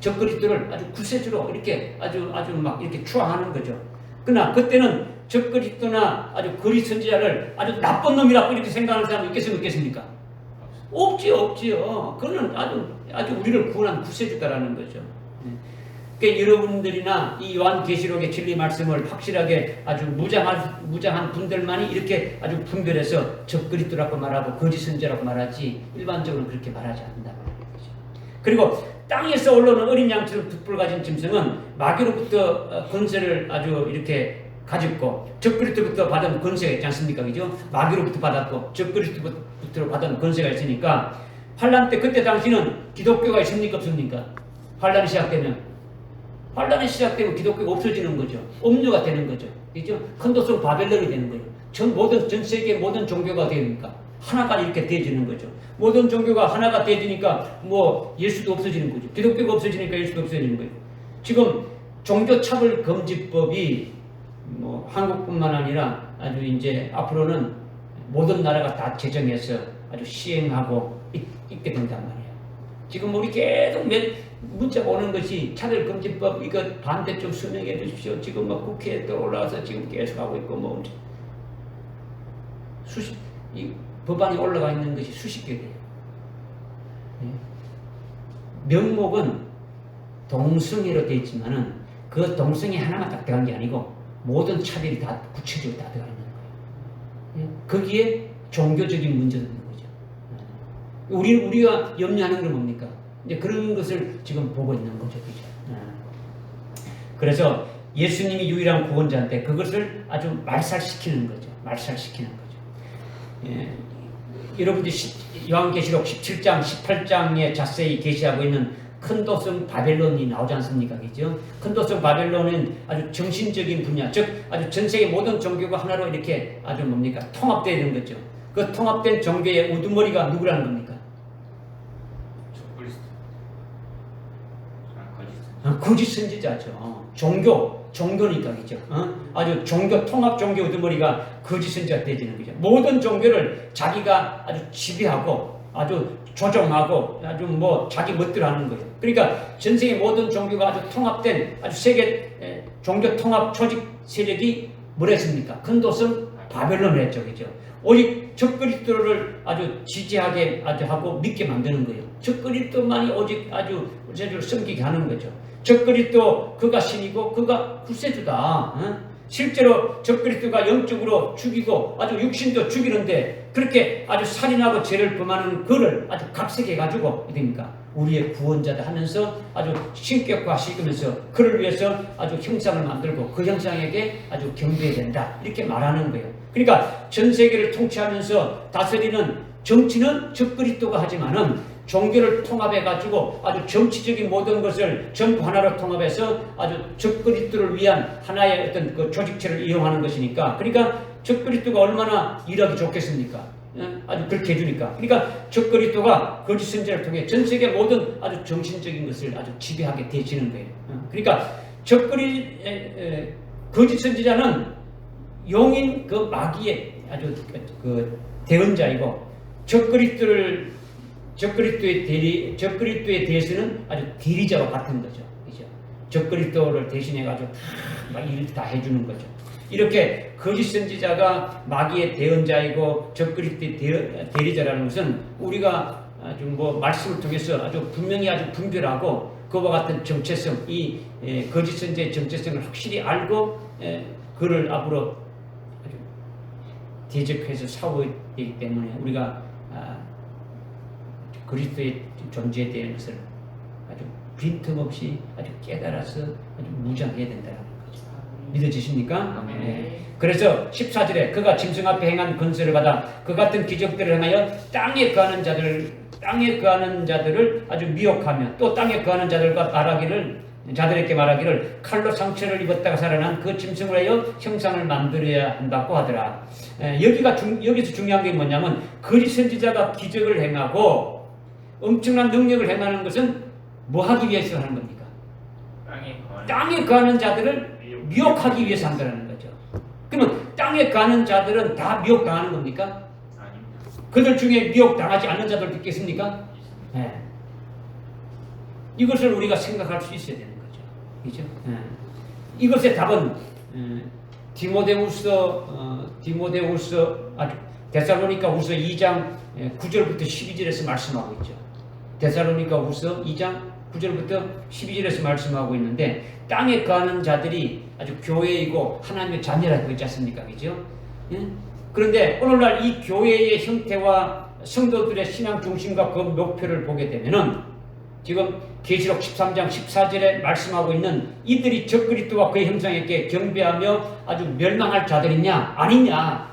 적그리스도를 아주 구세주로 이렇게 아주 막 이렇게 추앙하는 거죠. 그러나 그때는 적그리스도나 아주 거짓 선지자를 아주 나쁜 놈이라고 이렇게 생각하는 사람이 있겠습니까? 없지요. 그는 아주 우리를 구원한 구세주다라는 거죠. 그러니까 여러분들이나 이 요한계시록의 진리 말씀을 확실하게 아주 무장한 분들만이 이렇게 아주 분별해서 적그리스도라고 말하고 거짓 선지자라고 말하지 일반적으로 그렇게 말하지 않는다는 거죠. 그리고 땅에서 올라오는 어린 양처럼 득불 가진 짐승은 마귀로부터 권세를 아주 이렇게 가졌고 적그리스도부터 받은 권세가 있지 않습니까? 그죠? 마귀로부터 받았고 적그리스도부터 받은 권세가 있으니까 환란 때 그때 당시는 기독교가 있습니까? 없습니까? 환란이 시작되면 기독교가 없어지는 거죠. 음료가 되는 거죠. 그죠? 큰도성 바벨론이 되는 거죠. 전 세계 모든 종교가 됩니까? 하나가 이렇게 되어지는 거죠. 모든 종교가 하나가 되어지니까 뭐 예수도 없어지는 거죠. 기독교가 없어지니까 예수도 없어지는 거예요. 지금 종교차별금지법이 뭐 한국뿐만 아니라 아주 이제 앞으로는 모든 나라가 다 제정해서 아주 시행하고 있게 된단 말이에요. 지금 우리 계속 문자가 오는 것이 차별금지법 이거 반대 좀 수명해 주십시오. 지금 뭐 국회에 또 올라와서 지금 계속 하고 있고 뭐 이 법안이 올라가 있는 것이 수십 개 돼요. 명목은 동성애로 되어 있지만은 그 동성애 하나만 딱 들어간 게 아니고 모든 차별이 다 구체적으로 다 들어가 있는 거예요. 거기에 종교적인 문제도 있는 거죠. 우리가 염려하는 건 뭡니까? 이제 그런 것을 지금 보고 있는 거죠. 그죠? 그래서 예수님이 유일한 구원자인데 그것을 아주 말살시키는 거죠. 예, 여러분들이 요한계시록 17장, 18장에 자세히 계시하고 있는 큰도성 바벨론이 나오지 않습니까? 그죠? 큰도성 바벨론은 아주 정신적인 분야, 즉 아주 전 세계 모든 종교가 하나로 이렇게 아주 뭡니까? 통합되어 있는 거죠. 그 통합된 종교의 우두머리가 누구라는 겁니까? 거짓 선지자죠. 종교니까 그죠? 아주 통합 종교 우두머리가 거짓 선지자가 되어지는 거죠. 모든 종교를 자기가 아주 지배하고 아주 조종하고 아주 뭐 자기 멋대로 하는 거예요. 그러니까 전 세계 모든 종교가 아주 통합된 아주 세계 종교 통합 조직 세력이 뭘 했습니까? 큰도성 바벨론을 했죠. 그죠? 오직 적그리스도를 아주 지지하게 아주 하고 믿게 만드는 거예요. 적그리스도만이 오직 아주 구세주를 섬기게 하는 거죠. 적그리스도 그가 신이고 그가 구세주다. 실제로 적그리스도가 영적으로 죽이고 아주 육신도 죽이는데 그렇게 아주 살인하고 죄를 범하는 그를 아주 각색해가지고 어떻습니까? 우리의 구원자다 하면서 아주 신격화시키면서 그를 위해서 아주 형상을 만들고 그 형상에게 아주 경배해야 된다 이렇게 말하는 거예요. 그러니까 전 세계를 통치하면서 다스리는 정치는 적그리스도가 하지만은 종교를 통합해가지고 아주 정치적인 모든 것을 전부 하나로 통합해서 아주 적그리스도를 위한 하나의 어떤 그 조직체를 이용하는 것이니까 그러니까 적그리스도가 얼마나 일하기 좋겠습니까? 아주 그렇게 해주니까. 그러니까 적그리스도가 거짓 선지자를 통해 전 세계 모든 아주 정신적인 것을 아주 지배하게 되어지는 거예요. 그러니까 거짓 선지자는 용인 그 마귀의 아주 그 대언자이고 적그리스도에 대해서는 아주 대리자와 같은 거죠. 그죠? 적그리스도를 대신해가지고 막 일을 다 해주는 거죠. 이렇게 거짓 선지자가 마귀의 대언자이고 적그리스도의 대리자라는 것은 우리가 아주 뭐 말씀을 통해서 아주 분명히 아주 분별하고 그와 같은 정체성, 이 거짓 선지자의 정체성을 확실히 알고 그를 앞으로 아주 대적해서 싸우기 때문에 우리가 그리스도의 존재에 대한 것을 아주 빈틈없이 아주 깨달아서 아주 무장해야 된다는 거죠. 믿어지십니까? 네. 그래서 14절에 그가 짐승 앞에 행한 건설을 받아 그 같은 기적들을 행하여 땅에 거하는 자들을 아주 미혹하며 또 땅에 거하는 자들에게 말하기를 칼로 상처를 입었다가 살아난 그 짐승을 하여 형상을 만들어야 한다고 하더라. 여기서 중요한 게 뭐냐면 거짓 선지자가 기적을 행하고 엄청난 능력을 행하는 것은 뭐 하기 위해서 하는 겁니까? 땅에 거하는 자들을 미혹하기 위해서 한다는 거죠. 그러면 땅에 거하는 자들은 다 미혹당하는 겁니까? 아닙니다. 그들 중에 미혹당하지 않는 자들도 있겠습니까? 네. 이것을 우리가 생각할 수 있어야 되는 거죠. 그죠? 네. 이것의 답은 데살로니가후서 2장 9절부터 12절에서 말씀하고 있죠. 데살로니가후서 2장 9절부터 12절에서 말씀하고 있는데 땅에 거하는 자들이 아주 교회이고 하나님의 자녀라고 있지 않습니까? 그죠? 예? 그런데 오늘날 이 교회의 형태와 성도들의 신앙 중심과 그 목표를 보게 되면은 지금 계시록 13장 14절에 말씀하고 있는 이들이 적그리스도와 그의 형상에게 경배하며 아주 멸망할 자들이냐 아니냐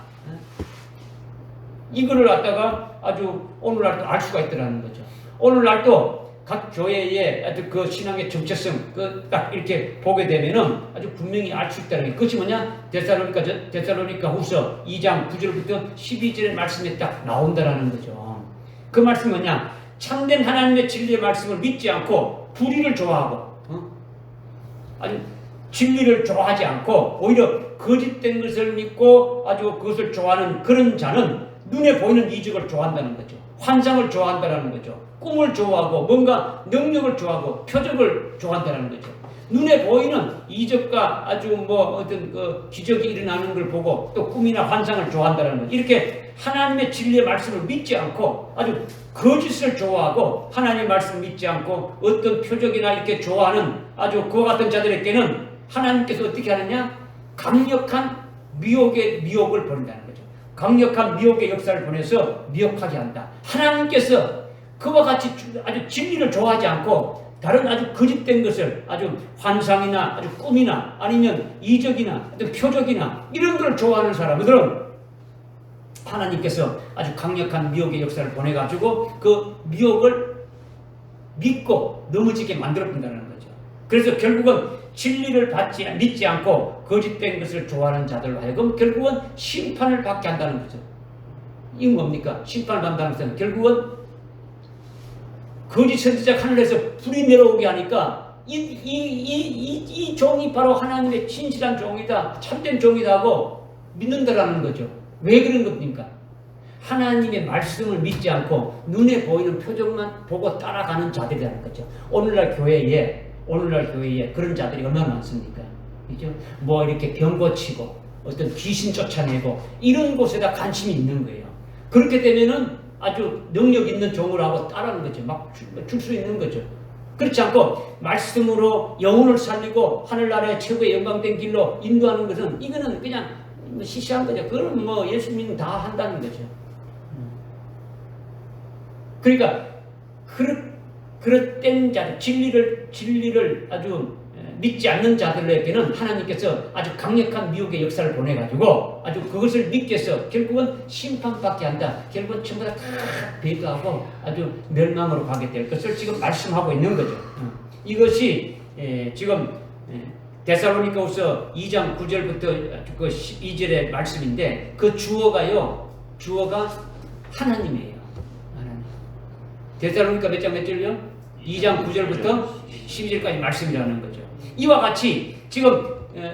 이거를 갖다가 아주 오늘날도 알 수가 있더라는 거죠. 오늘날도 각 교회의 아주 그 신앙의 정체성, 딱 이렇게 보게 되면은 아주 분명히 알 수 있다는 게 그것이 뭐냐? 데살로니가 후서 2장 9절부터 12절의 말씀에 딱 나온다라는 거죠. 그 말씀은 뭐냐? 참된 하나님의 진리의 말씀을 믿지 않고 불의를 좋아하고, 아주 진리를 좋아하지 않고 오히려 거짓된 것을 믿고 아주 그것을 좋아하는 그런 자는 눈에 보이는 이적을 좋아한다는 거죠. 환상을 좋아한다는 거죠. 꿈을 좋아하고 뭔가 능력을 좋아하고 표적을 좋아한다는 거죠. 눈에 보이는 이적과 아주 어떤 그 기적이 일어나는 걸 보고 또 꿈이나 환상을 좋아한다는 거죠. 이렇게 하나님의 진리의 말씀을 믿지 않고 아주 거짓을 좋아하고 하나님의 말씀을 믿지 않고 어떤 표적이나 이렇게 좋아하는 아주 그와 같은 자들에게는 하나님께서 어떻게 하느냐? 강력한 미혹을 보낸다는 거죠. 강력한 미혹의 역사를 보내서 미혹하게 한다. 하나님께서 그와 같이 아주 진리를 좋아하지 않고 다른 아주 거짓된 것을 아주 환상이나 아주 꿈이나 아니면 이적이나 어떤 표적이나 이런 걸 좋아하는 사람들은 하나님께서 아주 강력한 미혹의 역사를 보내가지고 그 미혹을 믿고 넘어지게 만들어본다는 거죠. 그래서 결국은 진리를 믿지 않고 거짓된 것을 좋아하는 자들로 하여금 결국은 심판을 받게 한다는 거죠. 이건 뭡니까? 심판을 받는다는 것은 결국은 거짓 선지자 하늘에서 불이 내려오게 하니까 이 종이 바로 하나님의 진실한 종이다, 참된 종이다 하고 믿는다라는 거죠. 왜 그런 겁니까? 하나님의 말씀을 믿지 않고 눈에 보이는 표정만 보고 따라가는 자들이라는 거죠. 오늘날 교회에 그런 자들이 얼마나 많습니까? 그죠? 이렇게 병 고치고 어떤 귀신 쫓아내고 이런 곳에다 관심이 있는 거예요. 그렇게 되면은 아주 능력 있는 종을 하고 따르는 거죠. 막 줄 수 있는 거죠. 그렇지 않고 말씀으로 영혼을 살리고 하늘나라의 최고의 영광된 길로 인도하는 것은 이거는 그냥 시시한 거죠. 그건 예수 믿는 다 한다는 거죠. 그러니까 그릇된 자들, 진리를 아주 믿지 않는 자들에게는 하나님께서 아주 강력한 미혹의 역사를 보내가지고 아주 그것을 믿게 해서 결국은 심판받게 한다. 결국은 전부 다 배도하고 아주 멸망으로 가게 될 것을 지금 말씀하고 있는 거죠. 이것이 지금 데살로니가후서 2장 9절부터 그 12절의 말씀인데 그 주어가 하나님이에요. 하나님. 데살로니가 몇 장 몇 절요? 2장 9절부터 12절까지 말씀이라는 거죠. 이와 같이 지금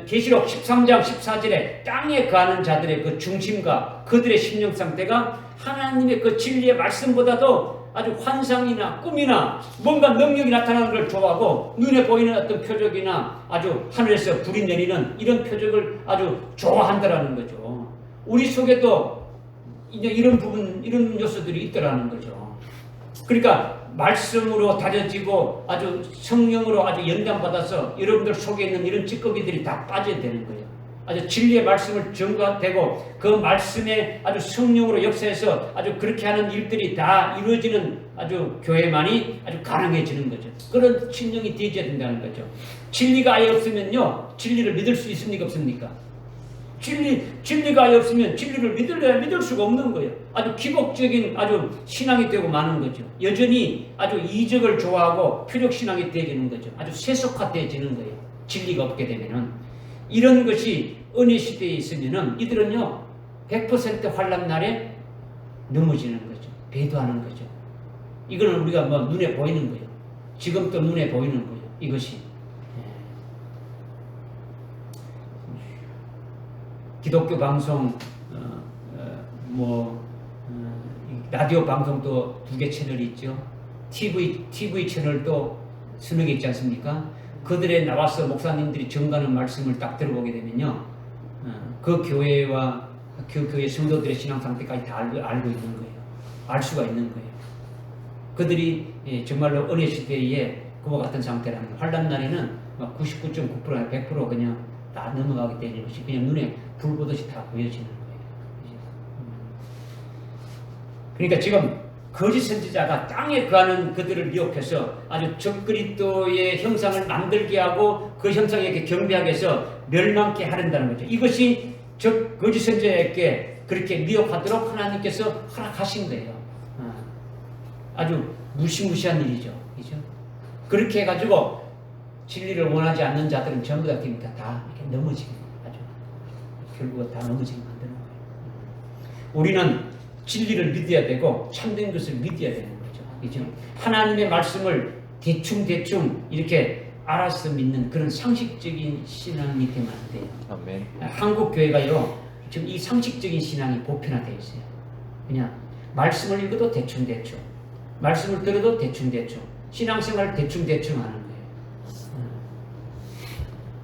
계시록 13장 14절에 땅에 거하는 자들의 그 중심과 그들의 심령 상태가 하나님의 그 진리의 말씀보다도 아주 환상이나 꿈이나 뭔가 능력이 나타나는 걸 좋아하고 눈에 보이는 어떤 표적이나 아주 하늘에서 불이 내리는 이런 표적을 아주 좋아한다라는 거죠. 우리 속에도 이제 이런 요소들이 있더라는 거죠. 그러니까 말씀으로 다져지고 아주 성령으로 아주 연단받아서 여러분들 속에 있는 이런 찌꺼기들이 다 빠져야 되는 거예요. 아주 진리의 말씀을 전가되고 그 말씀에 아주 성령으로 역사해서 아주 그렇게 하는 일들이 다 이루어지는 아주 교회만이 아주 가능해지는 거죠. 그런 심령이 되어야 된다는 거죠. 진리가 아예 없으면요, 진리를 믿을 수 있습니까? 없습니까? 진리가 아예 없으면 진리를 믿을 수가 없는 거예요. 아주 기복적인 아주 신앙이 되고 마는 거죠. 여전히 아주 이적을 좋아하고 표적신앙이 되어지는 거죠. 아주 세속화되어지는 거예요. 진리가 없게 되면은. 이런 것이 은혜 시대에 있으면은 이들은요 100% 환란 날에 넘어지는 거죠. 배도하는 거죠. 이거는 우리가 뭐 눈에 보이는 거예요. 지금도 눈에 보이는 거예요. 이것이 기독교 방송 라디오 방송도 2개 채널이 있죠. TV 채널도 서너 개 있지 않습니까? 그들에 나와서 목사님들이 전가하는 말씀을 딱 들어보게 되면요, 그 교회와 그 교회 성도들의 신앙 상태까지 다 알고 있는 거예요. 알 수가 있는 거예요. 그들이 정말로 은혜 시대에 그와 같은 상태라는 거예요. 환란 날에는 99.9% 100% 그냥 다 넘어가게 되는 것이 그냥 눈에 불 보듯이 다 보여지는 거예요. 그러니까 지금 거짓 선지자가 땅에 거하는 그들을 미혹해서 아주 적그리스도의 형상을 만들게 하고 그 형상에게 경배하게 해서 멸망케 하른다는 거죠. 이것이 거짓 선지자에게 그렇게 미혹하도록 하나님께서 허락하신 거예요. 아주 무시무시한 일이죠. 그죠? 그렇게 해가지고 진리를 원하지 않는 자들은 전부 다 됩니다. 다 이렇게 넘어지게 아주 결국은 다 넘어지게 만드는 거예요. 우리는 진리를 믿어야 되고 참된 것을 믿어야 되는 거죠. 그죠? 하나님의 말씀을 대충 이렇게 알아서 믿는 그런 상식적인 신앙이 되면 안 돼요. 아멘. 한국 교회가요 지금 이 상식적인 신앙이 보편화되어 있어요. 그냥 말씀을 읽어도 대충 말씀을 들어도 대충 신앙생활을 대충 하는 거예요.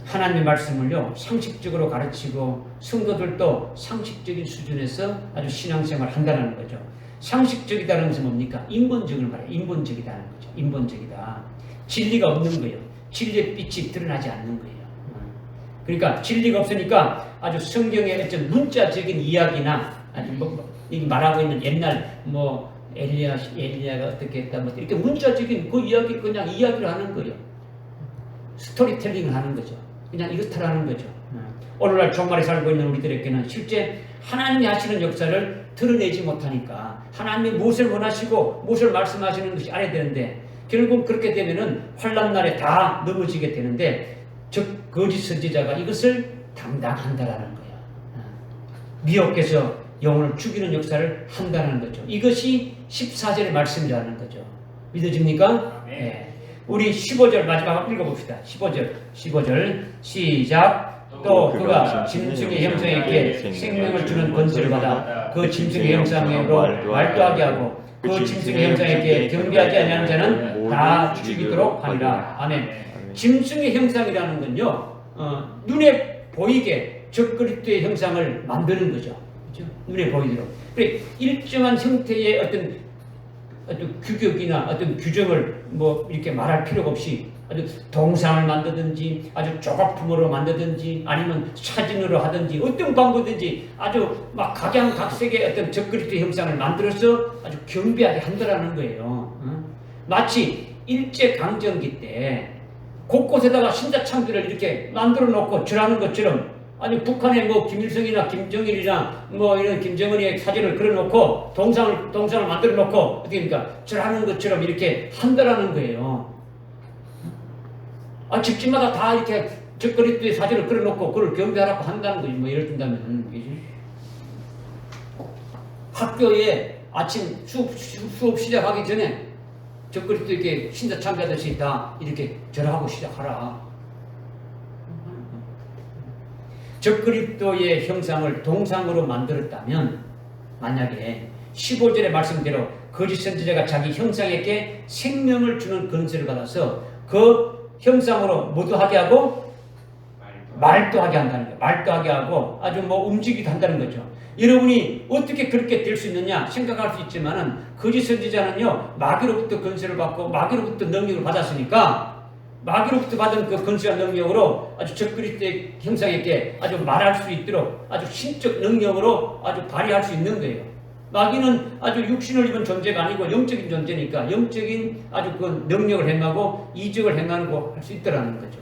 하나님의 말씀을요 상식적으로 가르치고 성도들도 상식적인 수준에서 아주 신앙생활을 한다는 거죠. 상식적이다는 것은 뭡니까? 인본적을 말해요. 인본적이다는 거죠. 인본적이다. 진리가 없는 거예요. 진리의 빛이 드러나지 않는 거예요. 그러니까 진리가 없으니까 아주 성경의 어떤 문자적인 이야기나 아주 말하고 있는 옛날 엘리야가 어떻게 했다 이렇게 문자적인 그 이야기 그냥 이야기를 하는 거예요. 스토리텔링을 하는 거죠. 그냥 이렇다라는 거죠. 오늘날 종말에 살고 있는 우리들에게는 실제 하나님이 하시는 역사를 드러내지 못하니까 하나님이 무엇을 원하시고 무엇을 말씀하시는 것이 알아야 되는데 결국 그렇게 되면은 환란 날에 다 넘어지게 되는데 즉 거짓 선지자가 이것을 담당한다라는 거예요. 미혹해서 영혼을 죽이는 역사를 한다는 거죠. 이것이 14절의 말씀이라는 거죠. 믿어집니까? 네. 우리 15절 마지막 읽어봅시다. 15절 시작. 또 그가 짐승의 형상에게 생명을 주는 권세를 받아 그 짐승의 형상으로 말도하게 하고 그 짐승의 형상에게 경배하지 아니하는 자는 다 죽이도록 하리라. 아멘. 짐승의 형상이라는 건요 눈에 보이게 적그리스도의 형상을 만드는 거죠. 그렇죠? 눈에 보이도록. 그래 일정한 형태의 어떤 규격이나 어떤 규정을 이렇게 말할 필요가 없이 아주 동상을 만들든지 아주 조각품으로 만들든지 아니면 사진으로 하든지 어떤 방법든지 아주 막 각양각색의 어떤 적그리스도의 형상을 만들어서 아주 경배하게 한다라는 거예요. 마치 일제강점기 때 곳곳에다가 신자창들을 이렇게 만들어 놓고 절하는 것처럼 아니 북한의 김일성이나 김정일이나 이런 김정은의 사진을 그려놓고 동상을 만들어 놓고 어떻게 합니까? 절하는 것처럼 이렇게 한다라는 거예요. 집집마다 다 이렇게 적그리스도의 사진을 그려놓고 그걸 경배하라고 한다는 거지. 예를 든다면 학교에 아침 수업 시작하기 전에 적그리스도에게 신자 참배하듯이 다 이렇게 절하고 시작하라. 적그리스도의 형상을 동상으로 만들었다면 만약에 15절의 말씀대로 거짓 선지자가 자기 형상에게 생명을 주는 권세를 받아서 그 형상으로 뭐도 하게 하고 말도 하게 한다는 거예요. 말도 하게 하고 아주 움직이기도 한다는 거죠. 여러분이 어떻게 그렇게 될 수 있느냐 생각할 수 있지만은 거짓 선지자는요 마귀로부터 권세를 받고 마귀로부터 능력을 받았으니까 마귀로부터 받은 그 건수한 능력으로 아주 적그리스도의 형상에게 아주 말할 수 있도록 아주 신적 능력으로 아주 발휘할 수 있는 거예요. 마귀는 아주 육신을 입은 존재가 아니고 영적인 존재니까 영적인 아주 그 능력을 행하고 이적을 행하고 할 수 있더라는 거죠.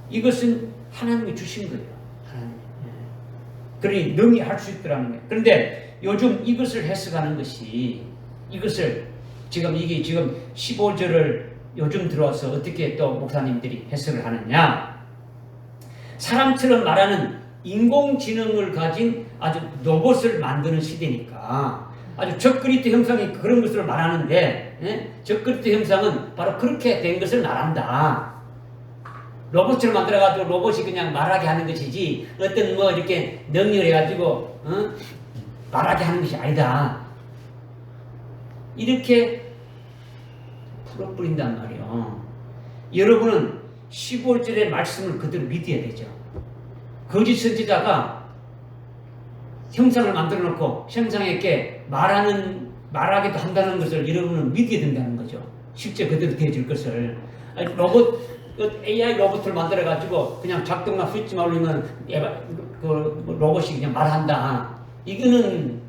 이것은 하나님이 주신 거예요. 하나님. 그러니 능히 할 수 있더라는 거예요. 그런데 요즘 이것을 해석하는 것이 이것을 이게 지금 15절을 요즘 들어와서 어떻게 또 목사님들이 해석을 하느냐. 사람처럼 말하는 인공지능을 가진 아주 로봇을 만드는 시대니까 아주 적그리스도 형상이 그런 것을 말하는데 적그리스도 형상은 바로 그렇게 된 것을 말한다. 로봇을 만들어가지고 로봇이 그냥 말하게 하는 것이지 어떤 뭐 이렇게 능력을 해가지고 말하게 하는 것이 아니다. 이렇게 풀어버린단 말이에요. 여러분은 15절의 말씀을 그대로 믿어야 되죠. 거짓 선지자가 형상을 만들어 놓고 형상에게 말하기도 한다는 것을 여러분은 믿어야 된다는 거죠. 실제 그대로 되어질 것을. AI 로봇을 만들어 가지고 그냥 작동만 스위치만 올리면 그 로봇이 그냥 말한다. 이거는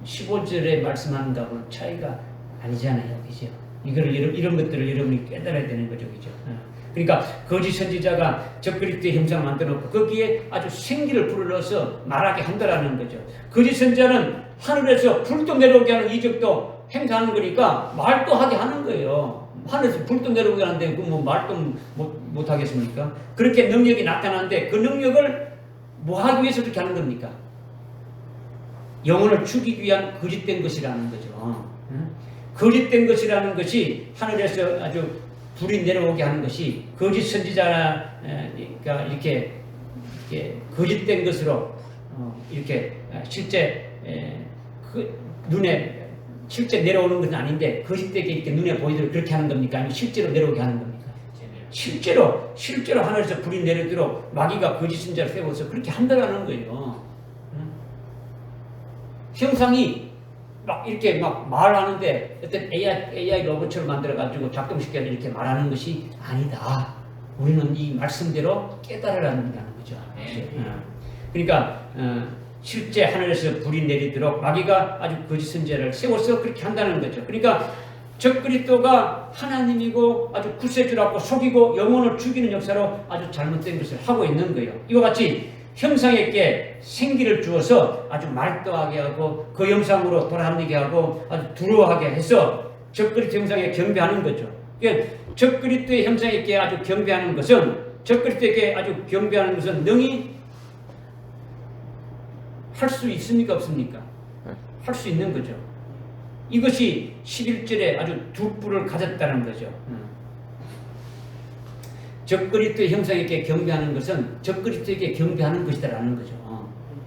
15절에 말씀하는 거하고는 차이가 아니잖아요. 그죠? 이런 것들을 여러분이 깨달아야 되는 거죠. 그죠? 그러니까 거짓 선지자가 적그리스도의 형상을 만들어 놓고 거기에 아주 생기를 불어넣어서 말하게 한다라는 거죠. 거짓 선지자는 하늘에서 불도 내려오게 하는 이적도 행사하는 거니까 말도 하게 하는 거예요. 하늘에서 불도 내려오게 하는데 그 뭐 말도 못 하겠습니까? 그렇게 능력이 나타나는데 그 능력을 뭐 하기 위해서 그렇게 하는 겁니까? 영혼을 죽이기 위한 거짓된 것이라는 거죠. 거짓된 것이라는 것이 하늘에서 아주 불이 내려오게 하는 것이 거짓 선지자가 이렇게 거짓된 것으로 이렇게 실제 눈에 실제 내려오는 것은 아닌데 거짓되게 이렇게 눈에 보이도록 그렇게 하는 겁니까? 아니면 실제로 내려오게 하는 겁니까? 실제로 하늘에서 불이 내리도록 마귀가 거짓 선지자를 세워서 그렇게 한다라는 거예요. 형상이 막 이렇게 막 말하는데 어떤 AI 로봇처럼 만들어가지고 작동시켜서 이렇게 말하는 것이 아니다. 우리는 이 말씀대로 깨달으라는 거죠. 그러니까 실제 하늘에서 불이 내리도록 마귀가 아주 거짓 선지자를 세워서 그렇게 한다는 거죠. 그러니까 적그리스도가 하나님이고 아주 구세주라고 속이고 영혼을 죽이는 역사로 아주 잘못된 것을 하고 있는 거예요. 이와 같이 형상에게 생기를 주어서 아주 말도하게 하고 그 형상으로 돌아다니게 하고 아주 두려워하게 해서 적그리스도 형상에 경배하는 거죠. 그러니까 적그리스도의 형상에게 아주 경배하는 것은 적그리스도에게 아주 경배하는 것은 능히 할 수 있습니까? 없습니까? 할 수 있는 거죠. 이것이 11절에 아주 두 뿔을 가졌다는 거죠. 적그리스도의 형상에게 경배하는 것은 적그리스도에게 경배하는 것이다라는 거죠.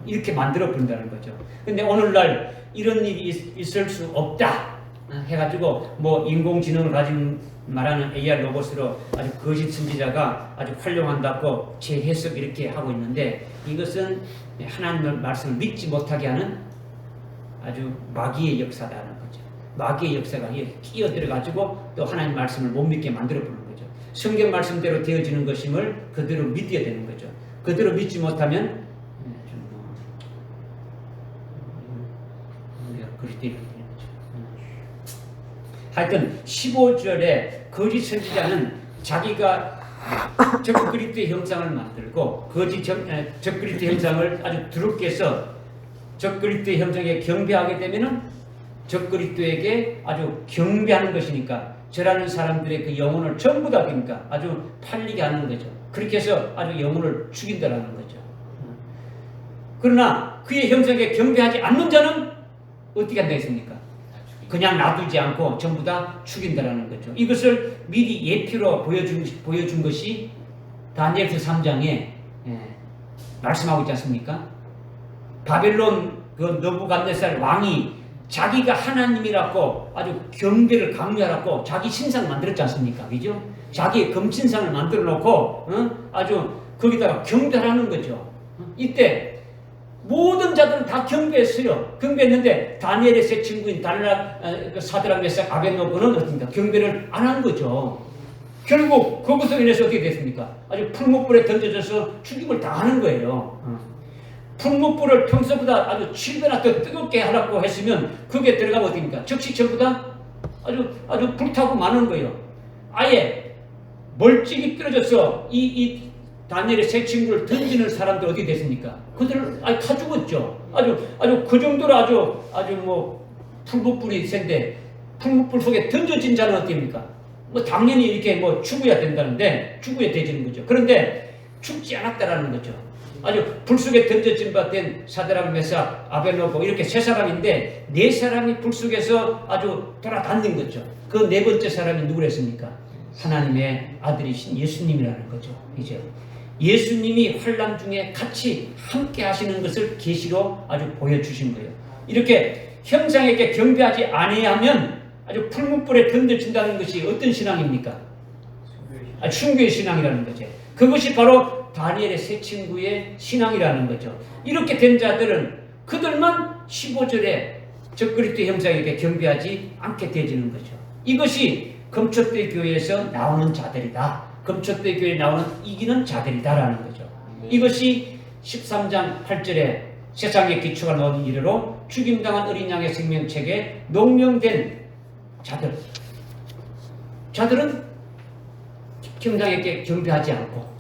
이렇게 만들어 본다는 거죠. 근데 오늘날 이런 일이 있을 수 없다 해가지고 뭐 인공지능을 가진 말하는 AI 로봇으로 아주 거짓 선지자가 아주 활용한다고 재해석 이렇게 하고 있는데 이것은 하나님의 말씀을 믿지 못하게 하는 아주 마귀의 역사라는 거죠. 마귀의 역사가 끼어들어가지고 또 하나님 말씀을 못 믿게 만들어 보는 거죠. 성경 말씀대로 되어지는 것임을 그대로 믿어야 되는 거죠. 그대로 믿지 못하면 그렇게 되는 거죠. 하여튼 15절에 거짓 선지자는 자기가 적그리스도의 형상을 만들고 적그리스도의 형상을 아주 더럽게 해서 적그리스도의 형상에 경배하게 되면은 적그리스도에게 아주 경배하는 것이니까 저라는 사람들의 그 영혼을 전부 다 그러니까 아주 팔리게 하는 거죠. 그렇게 해서 아주 영혼을 죽인다라는 거죠. 그러나 그의 형상에 경배하지 않는 자는 어떻게 한다 했습니까? 그냥 놔두지 않고 전부 다 죽인다라는 거죠. 이것을 미리 예표로 보여준 것이 다니엘서 3장에 말씀하고 있지 않습니까? 바벨론 그 느부갓네살 왕이 자기가 하나님이라고 아주 경배를 강요하라고 자기 신상 만들었지 않습니까? 그죠? 자기의 금신상을 만들어 놓고 아주 거기다가 경배하라는 거죠. 이때 모든 자들은 다 경배했어요. 경배했는데 다니엘의 세 친구인 사드락, 메삭, 아벳노고는 어떻습니까? 경배를 안 한 거죠. 결국 그것으로 인해서 어떻게 됐습니까? 아주 풀무불에 던져져서 죽임을 당하는 거예요. 풀무불을 평소보다 아주 7배나 더 뜨겁게 하라고 했으면 그게 들어가면 어떻습니까? 즉시 전부 다 아주 불타고 마는 거예요. 아예 멀찍이 떨어져서 이 다니엘의 세 친구를 던지는 사람들 어떻게 됐습니까? 그들을 다 죽었죠. 아주 그 정도로 아주 뭐 풀무불이 센데 풀무불 속에 던져진 자는 어떻습니까? 뭐 당연히 이렇게 뭐 죽어야 된다는데 죽어야 되지는 거죠. 그런데 죽지 않았다라는 거죠. 아주 불 속에 던져진 바 된 사드락, 메삭, 아벳노고 이렇게 세 사람인데 네 사람이 불 속에서 아주 돌아다닌 거죠. 그 네 번째 사람이 누구랬습니까? 하나님의 아들이신 예수님이라는 거죠. 이제 예수님이 환난 중에 같이 함께 하시는 것을 계시로 아주 보여주신 거예요. 이렇게 형상에게 경배하지 아니하면 아주 풀무불에 던져진다는 것이 어떤 신앙입니까? 숭배의 신앙이라는 거죠. 그것이 바로 다니엘의 세 친구의 신앙이라는 거죠. 이렇게 된 자들은 그들만 15절에 적그리스도 형상에게 경배하지 않게 되지는 거죠. 이것이 금초대 교회에서 나오는 자들이다. 금초대 교회에 나오는 이기는 자들이다라는 거죠. 이것이 13장 8절에 세상의 기초가 놓은 이래로 죽임당한 어린 양의 생명책에 농명된 자들은 형상에게 경배하지 않고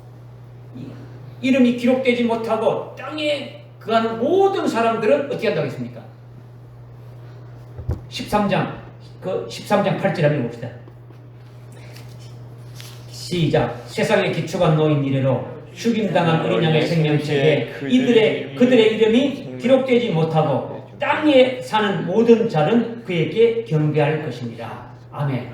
이름이 기록되지 못하고 땅에 거하는 모든 사람들은 어떻게 한다고 했습니까? 13장 8절 한번 봅시다. 시작. 세상의 기초가 놓인 이래로 죽임당한 어린 양의 생명책에 그들의 이름이 기록되지 못하고 땅에 사는 모든 자는 그에게 경배할 것입니다. 아멘.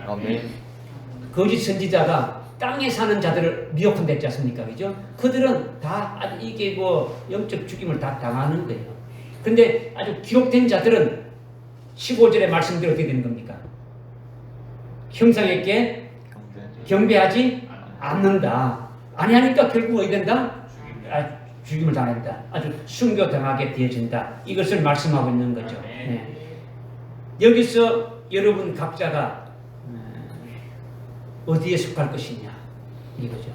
거짓 선지자가 땅에 사는 자들을 미혹한다 했지 않습니까? 그죠? 그들은 다 이게 뭐 영적 죽임을 다 당하는 거예요. 근데 아주 기록된 자들은 15절의 말씀대로 어떻게 되는 겁니까? 형상에게 경배하지 않는다. 아니하니까 결국 어디 된다? 죽임을 당한다. 아주 순교당하게 되어진다. 이것을 말씀하고 있는 거죠. 네. 여기서 여러분 각자가 어디에 속할 것이냐 이거죠.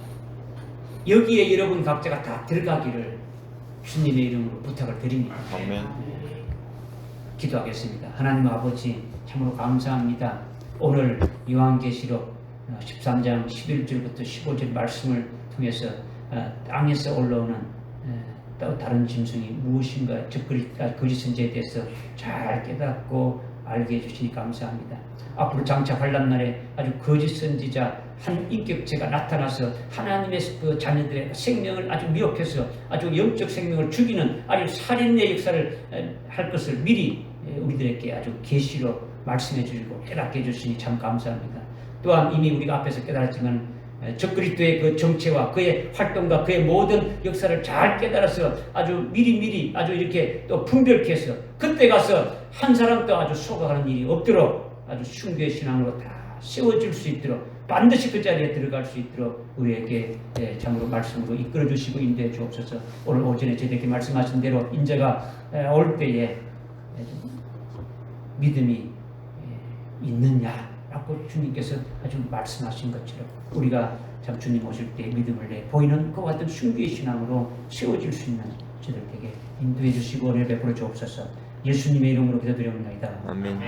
여기에 여러분 각자가 다 들어가기를 주님의 이름으로 부탁을 드립니다. 아멘. 기도하겠습니다. 하나님 아버지 참으로 감사합니다. 오늘 요한계시록 13장 11절부터 15절 말씀을 통해서 땅에서 올라오는 또 다른 짐승이 무엇인가 거짓 선지자에 대해서 잘 깨닫고 알게 해주시니 감사합니다. 앞으로 장차 환난 날에 아주 거짓 선지자 한 인격체가 나타나서 하나님의 그 자녀들의 생명을 아주 미혹해서 아주 영적 생명을 죽이는 아주 살인의 역사를 할 것을 미리 우리들에게 아주 계시로 말씀해 주시고 깨닫게 해주시니 참 감사합니다. 또한 이미 우리가 앞에서 깨달았지만 적그리스도의 그 정체와 그의 활동과 그의 모든 역사를 잘 깨달아서 아주 미리 아주 이렇게 또 분별케 해서 그때 가서 한 사람도 아주 속아가는 일이 없도록 아주 숭배의 신앙으로 다 세워질 수 있도록 반드시 그 자리에 들어갈 수 있도록 우리에게 참으로 말씀으로 이끌어 주시고 인도해 주옵소서. 오늘 오전에 저희에게 말씀하신 대로 인자가 올 때에 믿음이 있느냐라고 주님께서 아주 말씀하신 것처럼 우리가 참 주님 오실 때 믿음을 내 보이는 그와 같은 숭배의 신앙으로 세워질 수 있는 저들에게 인도해 주시고 은혜를 베풀어 주옵소서. 예수님의 이름으로 기도드리옵나이다. 아멘.